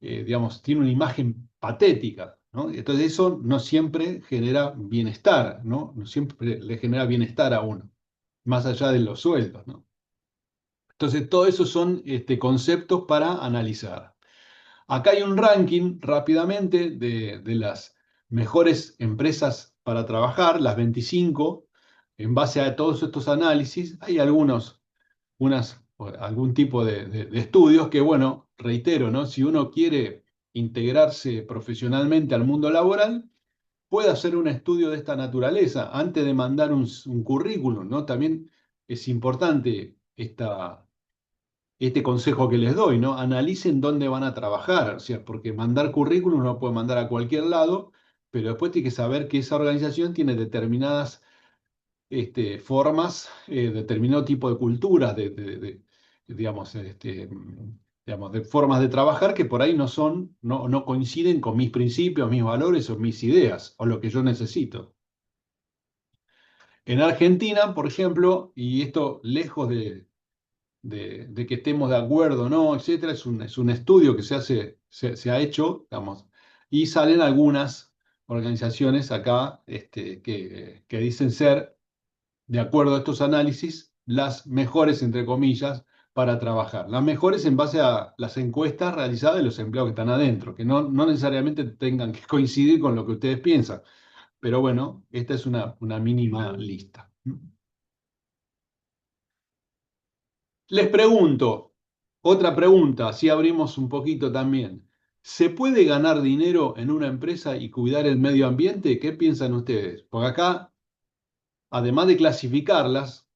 digamos, tiene una imagen patética, ¿no? Entonces eso no siempre genera bienestar, ¿no? No siempre le genera bienestar a uno, más allá de los sueldos, ¿no? Entonces todo eso son conceptos para analizar. Acá hay un ranking rápidamente de las mejores empresas para trabajar, las 25, en base a todos estos análisis. Hay unas o algún tipo de estudios que, bueno, reitero, ¿no? Si uno quiere integrarse profesionalmente al mundo laboral, puede hacer un estudio de esta naturaleza antes de mandar un currículum, ¿no? También es importante este consejo que les doy, ¿no? Analicen dónde van a trabajar, o sea, porque mandar currículum no puede mandar a cualquier lado, pero después tiene que saber que esa organización tiene determinadas formas, determinado tipo de culturas, digamos, digamos, de formas de trabajar que por ahí no coinciden con mis principios, mis valores o mis ideas, o lo que yo necesito. En Argentina, por ejemplo, y esto lejos de que estemos de acuerdo o no, etcétera, es un estudio que se ha hecho, digamos, y salen algunas organizaciones acá que dicen ser, de acuerdo a estos análisis, las mejores, entre comillas, para trabajar. Las mejores en base a las encuestas realizadas de los empleados que están adentro, que no necesariamente tengan que coincidir con lo que ustedes piensan. Pero bueno, esta es una mínima lista. Les pregunto, otra pregunta, si abrimos un poquito también. ¿Se puede ganar dinero en una empresa y cuidar el medio ambiente? ¿Qué piensan ustedes? Porque acá, además de clasificarlas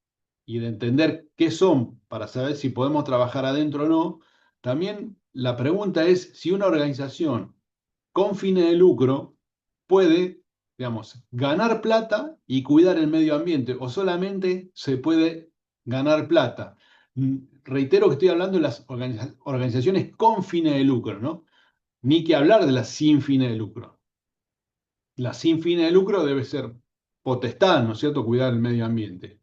y de entender qué son para saber si podemos trabajar adentro o no, también la pregunta es si una organización con fines de lucro puede, digamos, ganar plata y cuidar el medio ambiente, o solamente se puede ganar plata. Reitero que estoy hablando de las organizaciones con fines de lucro, ¿no? Ni que hablar de las sin fines de lucro. La sin fines de lucro debe ser potestad, ¿no es cierto?, cuidar el medio ambiente.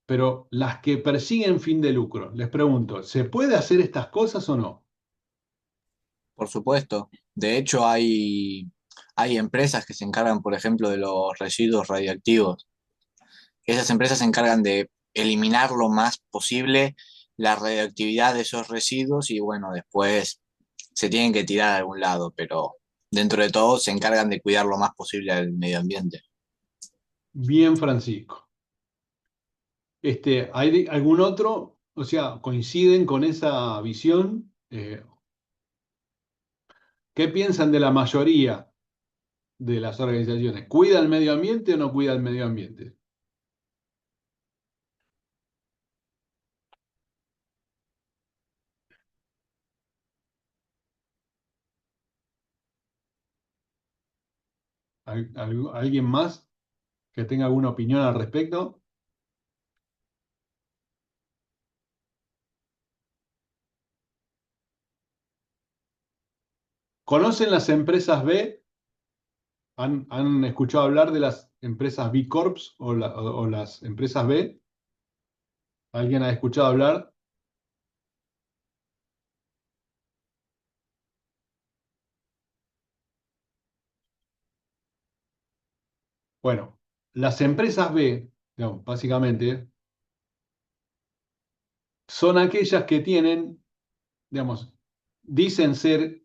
Pero las que persiguen fin de lucro, les pregunto, ¿se puede hacer estas cosas o no? Por supuesto. De hecho, hay empresas que se encargan, por ejemplo, de los residuos radiactivos. Esas empresas se encargan de eliminar lo más posible la radioactividad de esos residuos y bueno, después se tienen que tirar a algún lado, pero dentro de todo se encargan de cuidar lo más posible al medio ambiente. Bien, Francisco. ¿Hay algún otro? O sea, ¿coinciden con esa visión? ¿Qué piensan de la mayoría de las organizaciones? ¿Cuida el medio ambiente o no cuida el medio ambiente? ¿Alguien más que tenga alguna opinión al respecto? ¿Conocen las empresas B? ¿Han escuchado hablar de las empresas B Corps o las empresas B? ¿Alguien ha escuchado hablar? Bueno, las empresas B, digamos, básicamente, son aquellas que tienen, digamos, dicen ser,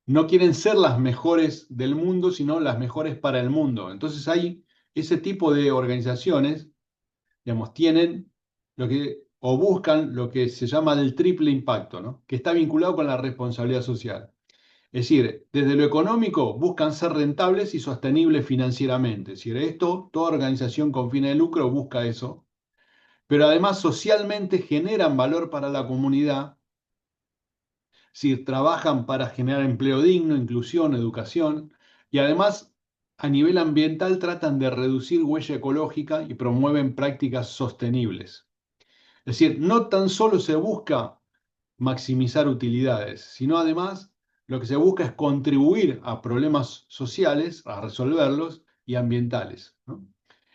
no quieren ser las mejores del mundo, sino las mejores para el mundo. Entonces hay ese tipo de organizaciones, digamos, tienen o buscan lo que se llama el triple impacto, ¿no? Que está vinculado con la responsabilidad social. Es decir, desde lo económico buscan ser rentables y sostenibles financieramente. Es decir, toda organización con fines de lucro busca eso, pero además socialmente generan valor para la comunidad, si trabajan para generar empleo digno, inclusión, educación, y además a nivel ambiental tratan de reducir huella ecológica y promueven prácticas sostenibles. Es decir, no tan solo se busca maximizar utilidades, sino además lo que se busca es contribuir a problemas sociales, a resolverlos y ambientales, ¿no?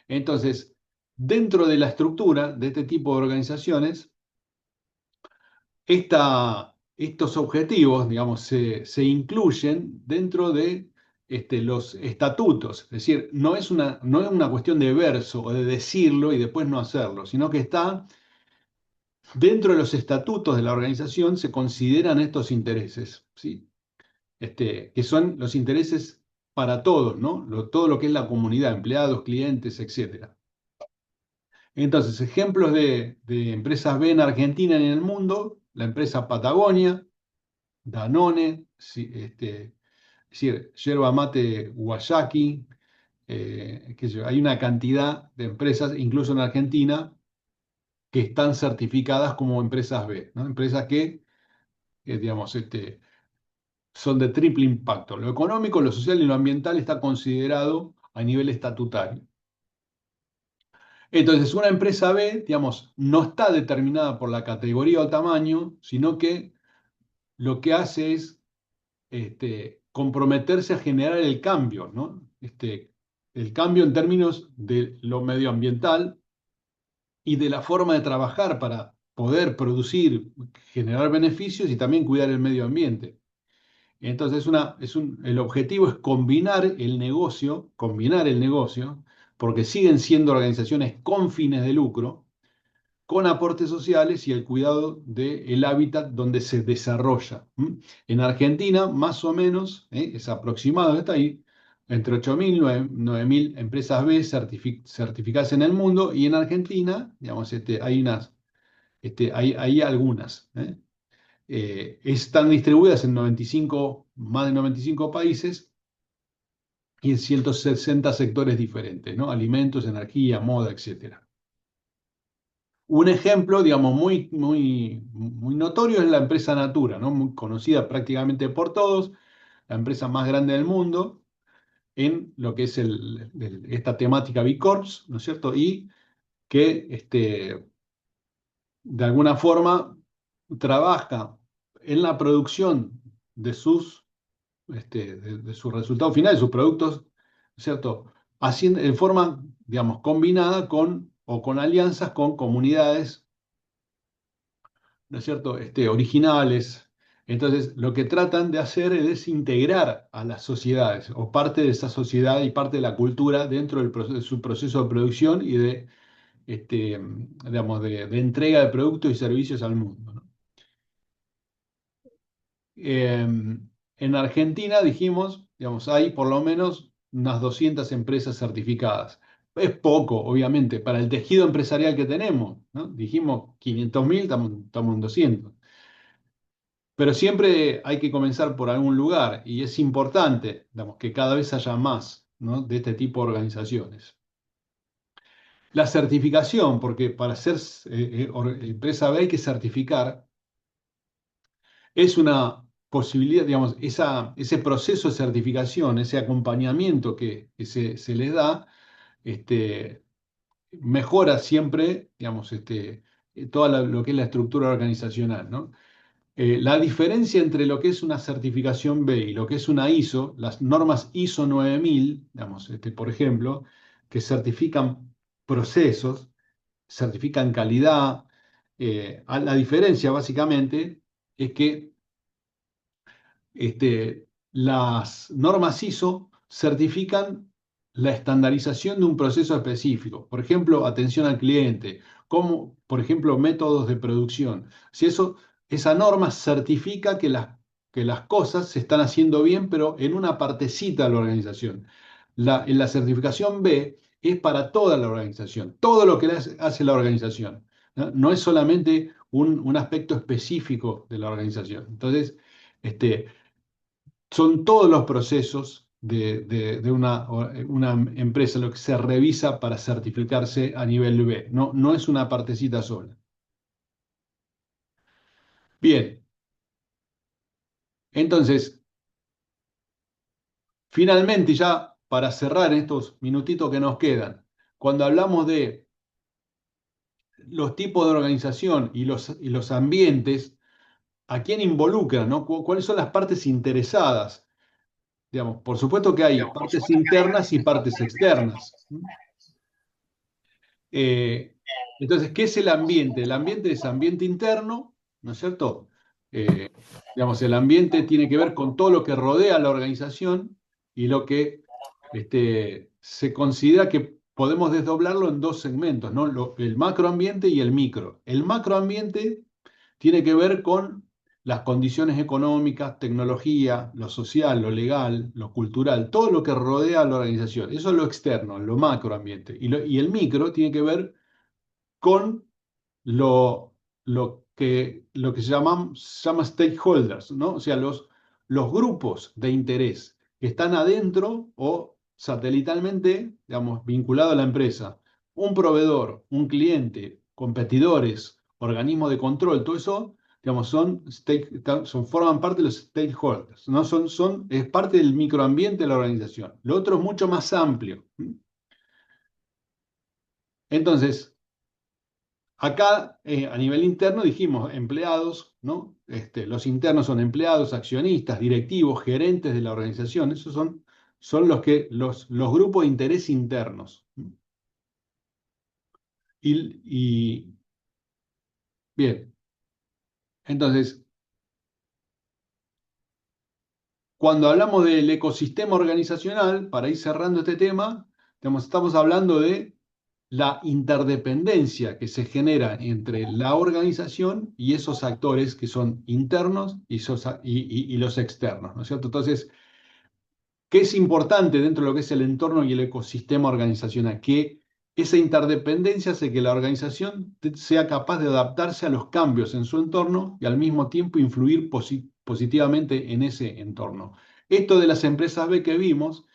Entonces, dentro de la estructura de este tipo de organizaciones, estos objetivos, digamos, se incluyen dentro de los estatutos. Es decir, no es una cuestión de verso o de decirlo y después no hacerlo, sino que está dentro de los estatutos de la organización se consideran estos intereses, ¿sí? Que son los intereses para todos, ¿no? Todo lo que es la comunidad, empleados, clientes, etcétera. Entonces, ejemplos de empresas B en Argentina y en el mundo, la empresa Patagonia, Danone, es decir, yerba mate Guayaki, qué sé yo, hay una cantidad de empresas, incluso en Argentina, que están certificadas como empresas B, ¿no? Empresas que, digamos, son de triple impacto. Lo económico, lo social y lo ambiental está considerado a nivel estatutario. Entonces, una empresa B, digamos, no está determinada por la categoría o tamaño, sino que lo que hace es comprometerse a generar el cambio, ¿no? El cambio en términos de lo medioambiental y de la forma de trabajar para poder producir, generar beneficios y también cuidar el medio ambiente. Entonces, el objetivo es combinar el negocio, porque siguen siendo organizaciones con fines de lucro, con aportes sociales y el cuidado del hábitat donde se desarrolla. En Argentina, más o menos, es aproximado, está ahí, entre 8.000 y 9.000 empresas B certificadas en el mundo, y en Argentina, digamos, hay algunas. Están distribuidas en más de 95 países y en 160 sectores diferentes, ¿no? Alimentos, energía, moda, etcétera. Un ejemplo, digamos, muy notorio es la empresa Natura, ¿no? Muy conocida prácticamente por todos, la empresa más grande del mundo en lo que es esta temática B Corps, ¿no es cierto? Y que de alguna forma trabaja en la producción de de su resultado final, de sus productos, ¿no es cierto? Haciendo, en forma, digamos, combinada o con alianzas con comunidades, ¿no es cierto?, originales. Entonces, lo que tratan de hacer es integrar a las sociedades o parte de esa sociedad y parte de la cultura dentro de su proceso de producción y digamos, de entrega de productos y servicios al mundo, ¿no? En Argentina, dijimos, digamos, hay por lo menos unas 200 empresas certificadas. Es poco, obviamente, para el tejido empresarial que tenemos, ¿no? Dijimos 500.000, estamos en 200. Pero siempre hay que comenzar por algún lugar y es importante, digamos, que cada vez haya más, ¿no?, de este tipo de organizaciones. La certificación, porque para ser empresa B hay que certificar, es una posibilidad, digamos, ese proceso de certificación, ese acompañamiento que se les da, mejora siempre, digamos, toda lo que es la estructura organizacional, ¿no? La diferencia entre lo que es una certificación B y lo que es una ISO, las normas ISO 9000, digamos, por ejemplo, que certifican procesos, certifican calidad, la diferencia básicamente es que las normas ISO certifican la estandarización de un proceso específico. Por ejemplo, atención al cliente, como, por ejemplo, métodos de producción. Si esa norma certifica que las cosas se están haciendo bien, pero en una partecita de la organización. En la certificación B es para toda la organización, todo lo que hace la organización, ¿no? No es solamente un aspecto específico de la organización. Entonces, son todos los procesos de una empresa lo que se revisa para certificarse a nivel B. No, no es una partecita sola. Bien, entonces, finalmente, ya para cerrar estos minutitos que nos quedan, cuando hablamos de los tipos de organización y los ambientes, ¿a quién involucran, no? ¿Cuáles son las partes interesadas? Digamos, por supuesto que hay partes internas y partes externas. Eh, entonces, ¿qué es el ambiente? El ambiente es ambiente interno, ¿no es cierto? Eh, digamos, el ambiente tiene que ver con todo lo que rodea a la organización y lo que se considera que podemos desdoblarlo en dos segmentos, ¿no? El macroambiente y el micro. El macroambiente tiene que ver con las condiciones económicas, tecnología, lo social, lo legal, lo cultural, todo lo que rodea a la organización. Eso es lo externo, lo macroambiente. Y el micro tiene que ver con lo que se llama stakeholders, ¿no? O sea, los grupos de interés que están adentro o satelitalmente, digamos, vinculados a la empresa. Un proveedor, un cliente, competidores, organismos de control, todo eso, digamos, forman parte de los stakeholders, ¿no? Es parte del microambiente de la organización. Lo otro es mucho más amplio. Entonces, acá, a nivel interno, dijimos empleados, ¿no? Los internos son empleados, accionistas, directivos, gerentes de la organización. Esos son los grupos de interés internos. Y bien, entonces, cuando hablamos del ecosistema organizacional, para ir cerrando este tema, digamos, estamos hablando de la interdependencia que se genera entre la organización y esos actores que son internos y los externos, ¿no es cierto? Entonces, ¿qué es importante dentro de lo que es el entorno y el ecosistema organizacional? Que esa interdependencia hace que la organización sea capaz de adaptarse a los cambios en su entorno y al mismo tiempo influir positivamente en ese entorno. Esto de las empresas B que vimos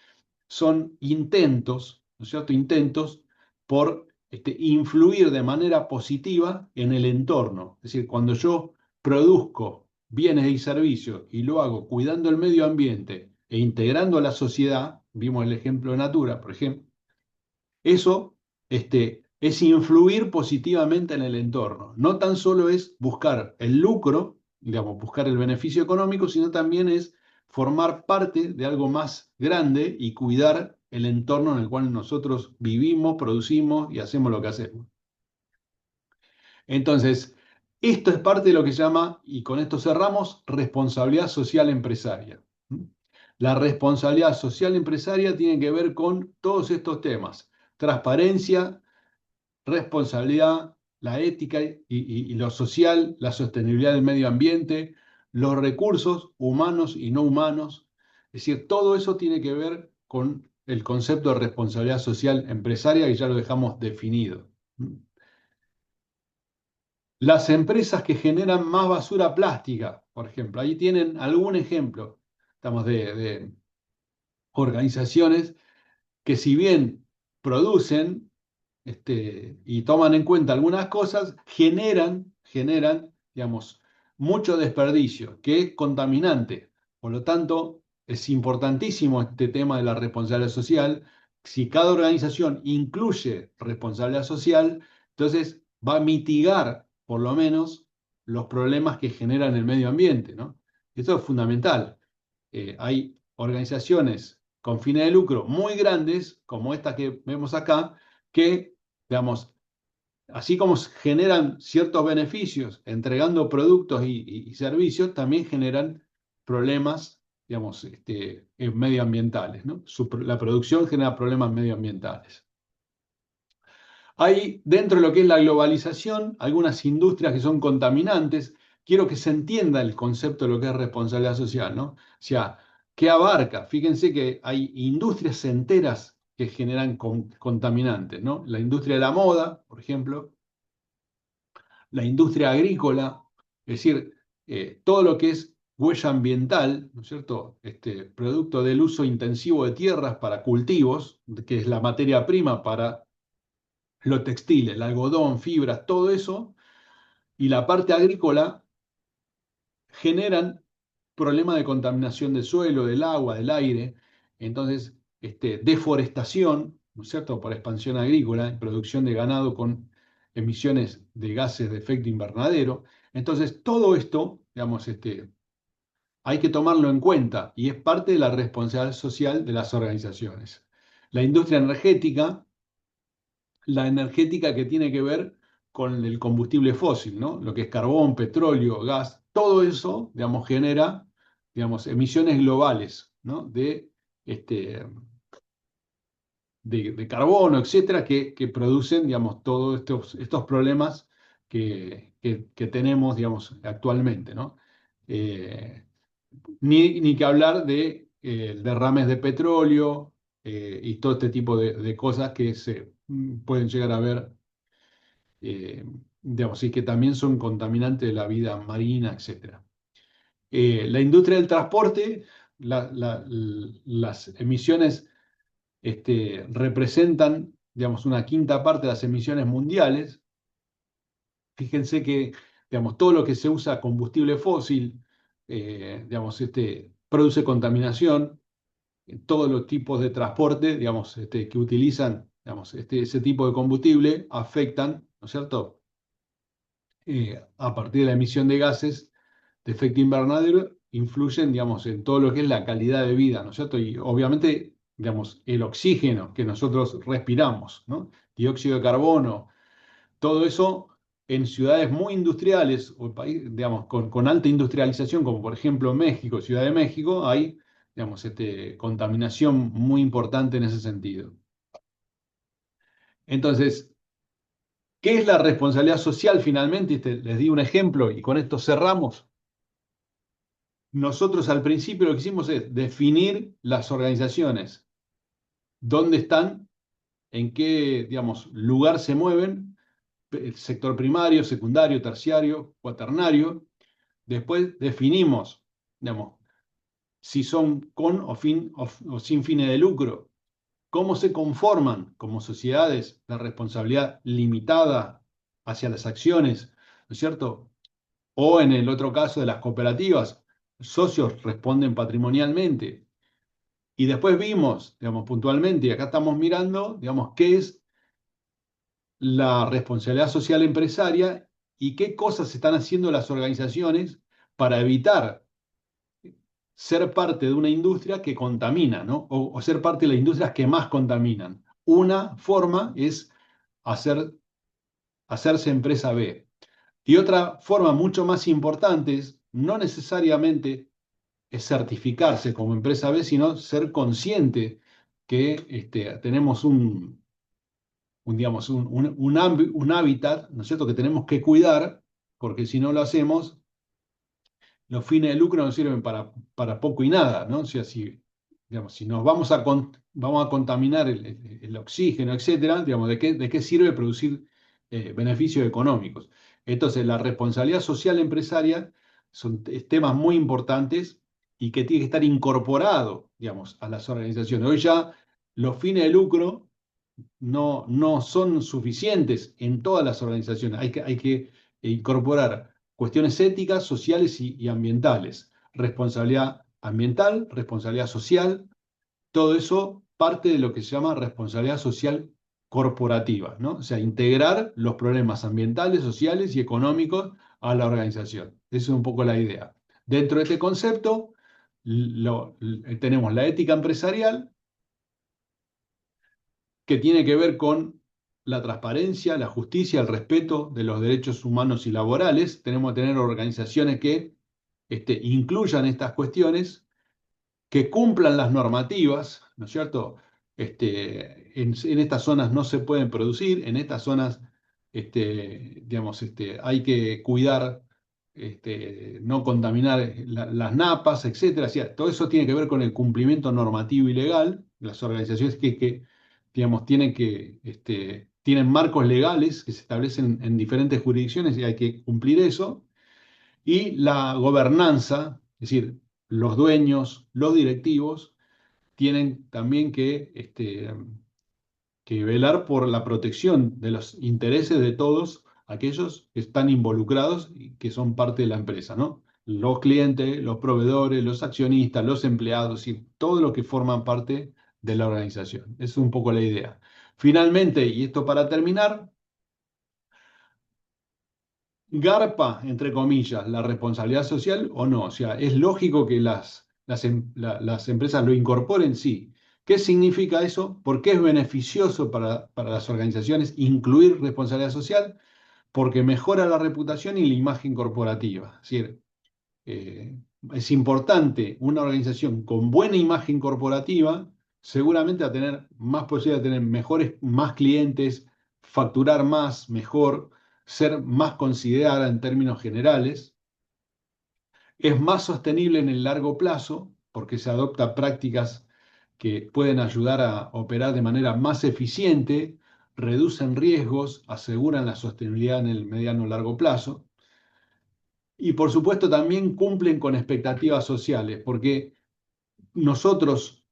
son intentos, ¿no es cierto? Intentos por influir de manera positiva en el entorno. Es decir, cuando yo produzco bienes y servicios y lo hago cuidando el medio ambiente e integrando a la sociedad, vimos el ejemplo de Natura, por ejemplo, eso es influir positivamente en el entorno. No tan solo es buscar el lucro, digamos, buscar el beneficio económico, sino también es formar parte de algo más grande y cuidar el entorno en el cual nosotros vivimos, producimos y hacemos lo que hacemos. Entonces, esto es parte de lo que se llama, y con esto cerramos, responsabilidad social empresaria. La responsabilidad social empresaria tiene que ver con todos estos temas: transparencia, responsabilidad, la ética y lo social, la sostenibilidad del medio ambiente, los recursos humanos y no humanos. Es decir, todo eso tiene que ver con el concepto de responsabilidad social empresaria, que ya lo dejamos definido. Las empresas que generan más basura plástica, por ejemplo, ahí tienen algún ejemplo. Estamos de organizaciones que, si bien producen y toman en cuenta algunas cosas, generan, digamos, mucho desperdicio, que es contaminante. Por lo tanto, es importantísimo este tema de la responsabilidad social. Si cada organización incluye responsabilidad social, entonces va a mitigar, por lo menos, los problemas que generan el medio ambiente, ¿no? Esto es fundamental. Hay organizaciones con fines de lucro muy grandes, como esta que vemos acá, que, digamos, así como generan ciertos beneficios entregando productos y servicios, también generan problemas, digamos, medioambientales, ¿no? La producción genera problemas medioambientales. Hay, dentro de lo que es la globalización, algunas industrias que son contaminantes. Quiero que se entienda el concepto de lo que es responsabilidad social, ¿no? O sea, ¿qué abarca? Fíjense que hay industrias enteras que generan contaminantes, ¿no? La industria de la moda, por ejemplo, la industria agrícola, es decir, todo lo que es huella ambiental, ¿no es cierto? Producto del uso intensivo de tierras para cultivos, que es la materia prima para lo textil, el algodón, fibras, todo eso, y la parte agrícola generan problemas de contaminación del suelo, del agua, del aire. Entonces, deforestación, ¿no es cierto?, por expansión agrícola, producción de ganado con emisiones de gases de efecto invernadero. Entonces, todo esto, digamos, hay que tomarlo en cuenta y es parte de la responsabilidad social de las organizaciones. La industria energética, que tiene que ver con el combustible fósil, ¿no? Lo que es carbón, petróleo, gas, todo eso, digamos, genera, digamos, emisiones globales, ¿no? De carbono, etcétera, que producen, digamos, todos estos problemas que tenemos, digamos, actualmente, ¿no? Eh, ni que hablar de derrames de petróleo y todo este tipo de cosas que se pueden llegar a ver digamos, y que también son contaminantes de la vida marina, etc. La industria del transporte, las emisiones representan, digamos, una quinta parte de las emisiones mundiales. Fíjense que, digamos, todo lo que se usa combustible fósil, digamos, produce contaminación. Todos los tipos de transporte, digamos, que utilizan, digamos, ese tipo de combustible afectan, ¿no es cierto? A partir de la emisión de gases de efecto invernadero, influyen, digamos, en todo lo que es la calidad de vida, ¿no es cierto? Y obviamente, digamos, el oxígeno que nosotros respiramos, ¿no? Dióxido de carbono, todo eso en ciudades muy industriales, o digamos, con alta industrialización, como por ejemplo México, Ciudad de México, hay, digamos, contaminación muy importante en ese sentido. Entonces, ¿qué es la responsabilidad social finalmente? Les di un ejemplo y con esto cerramos. Nosotros al principio lo que hicimos es definir las organizaciones, dónde están, en qué, digamos, lugar se mueven, el sector primario, secundario, terciario, cuaternario. Después definimos, digamos, si son con o sin fines de lucro, cómo se conforman como sociedades de responsabilidad limitada hacia las acciones, ¿no es cierto? O en el otro caso de las cooperativas, socios responden patrimonialmente. Y después vimos, digamos, puntualmente, y acá estamos mirando, digamos, qué es la responsabilidad social empresaria y qué cosas están haciendo las organizaciones para evitar ser parte de una industria que contamina, ¿no? O ser parte de las industrias que más contaminan. Una forma es hacerse empresa B. Y otra forma mucho más importante es no necesariamente es certificarse como empresa B, sino ser consciente que tenemos digamos, un hábitat, ¿no es cierto?, que tenemos que cuidar, porque si no lo hacemos, los fines de lucro nos sirven para poco y nada, ¿no? O sea, digamos, si nos vamos a contaminar el oxígeno, etcétera, digamos, ¿de qué sirve producir beneficios económicos? Entonces, la responsabilidad social empresaria son temas muy importantes y que tiene que estar incorporado, digamos, a las organizaciones. Hoy ya los fines de lucro no son suficientes en todas las organizaciones. Hay que incorporar cuestiones éticas, sociales y ambientales. Responsabilidad ambiental, responsabilidad social, todo eso parte de lo que se llama responsabilidad social corporativa, ¿no? O sea, integrar los problemas ambientales, sociales y económicos a la organización. Esa es un poco la idea. Dentro de este concepto, tenemos la ética empresarial, que tiene que ver con la transparencia, la justicia, el respeto de los derechos humanos y laborales. Tenemos que tener organizaciones que incluyan estas cuestiones, que cumplan las normativas, ¿no es cierto? En estas zonas no se pueden producir, en estas zonas, digamos, hay que cuidar, no contaminar las napas, etcétera. O sea, todo eso tiene que ver con el cumplimiento normativo y legal. Las organizaciones digamos, tienen marcos legales que se establecen en diferentes jurisdicciones y hay que cumplir eso. Y la gobernanza, es decir, los dueños, los directivos, tienen también que velar por la protección de los intereses de todos aquellos que están involucrados y que son parte de la empresa, ¿no? Los clientes, los proveedores, los accionistas, los empleados y todo lo que forman parte de la organización. Esa es un poco la idea. Finalmente, y esto para terminar, ¿garpa, entre comillas, la responsabilidad social o no? O sea, ¿es lógico que las empresas lo incorporen? Sí. ¿Qué significa eso? ¿Por qué es beneficioso para las organizaciones incluir responsabilidad social? Porque mejora la reputación y la imagen corporativa. Es decir, eh, es importante una organización con buena imagen corporativa, seguramente a tener más posibilidad de tener más clientes, facturar más, mejor, ser más considerada en términos generales. Es más sostenible en el largo plazo porque se adopta prácticas que pueden ayudar a operar de manera más eficiente, reducen riesgos, aseguran la sostenibilidad en el mediano o largo plazo. Y por supuesto también cumplen con expectativas sociales, porque nosotros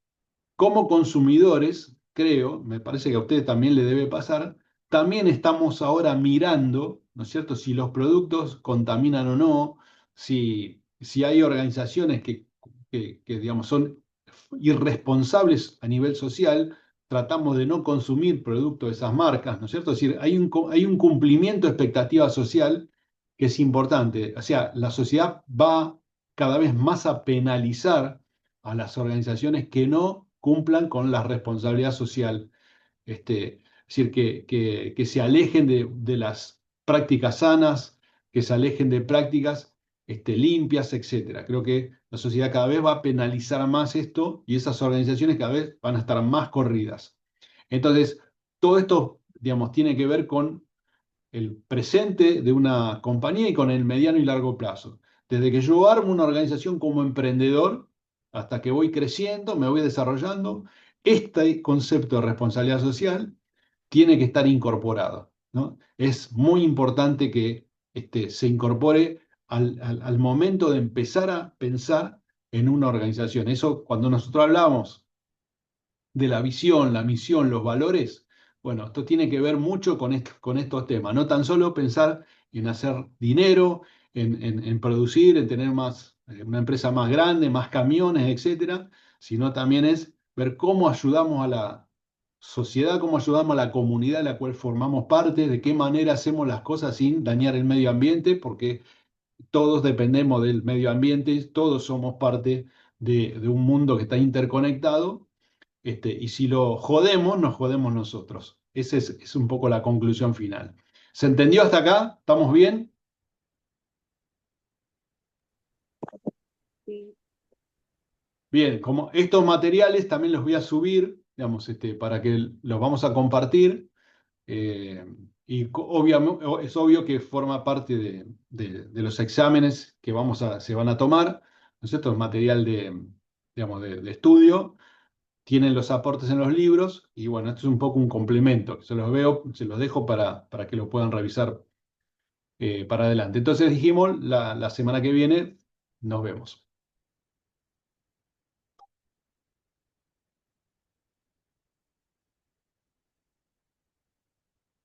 como consumidores, creo, me parece que a ustedes también le debe pasar, también estamos ahora mirando, ¿no es cierto?, si los productos contaminan o no, si hay organizaciones que, digamos, son irresponsables a nivel social, tratamos de no consumir productos de esas marcas, ¿no es cierto? Es decir, hay un cumplimiento de expectativa social que es importante. O sea, la sociedad va cada vez más a penalizar a las organizaciones que no cumplan con la responsabilidad social. Es decir, que se alejen de las prácticas sanas, que se alejen de prácticas limpias, etcétera. Creo que la sociedad cada vez va a penalizar más esto y esas organizaciones cada vez van a estar más corridas. Entonces, todo esto, digamos, tiene que ver con el presente de una compañía y con el mediano y largo plazo. Desde que yo armo una organización como emprendedor, hasta que voy creciendo, me voy desarrollando, este concepto de responsabilidad social tiene que estar incorporado, ¿no? Es muy importante que se incorpore al momento de empezar a pensar en una organización. Eso, cuando nosotros hablamos de la visión, la misión, los valores, bueno, esto tiene que ver mucho con estos temas. No tan solo pensar en hacer dinero, en producir, en tener una empresa más grande, más camiones, etcétera, sino también es ver cómo ayudamos a la sociedad, cómo ayudamos a la comunidad de la cual formamos parte, de qué manera hacemos las cosas sin dañar el medio ambiente, porque todos dependemos del medio ambiente, todos somos parte de un mundo que está interconectado, y si lo jodemos, nos jodemos nosotros. Esa es un poco la conclusión final. ¿Se entendió hasta acá? ¿Estamos bien? Sí, Bien, como estos materiales también los voy a subir, digamos, para que los vamos a compartir. Y es obvio que forma parte de los exámenes que se van a tomar, ¿no es cierto? Es material digamos, de estudio. Tienen los aportes en los libros y bueno, esto es un poco un complemento. Se los dejo para que lo puedan revisar para adelante. Entonces dijimos, la semana que viene nos vemos.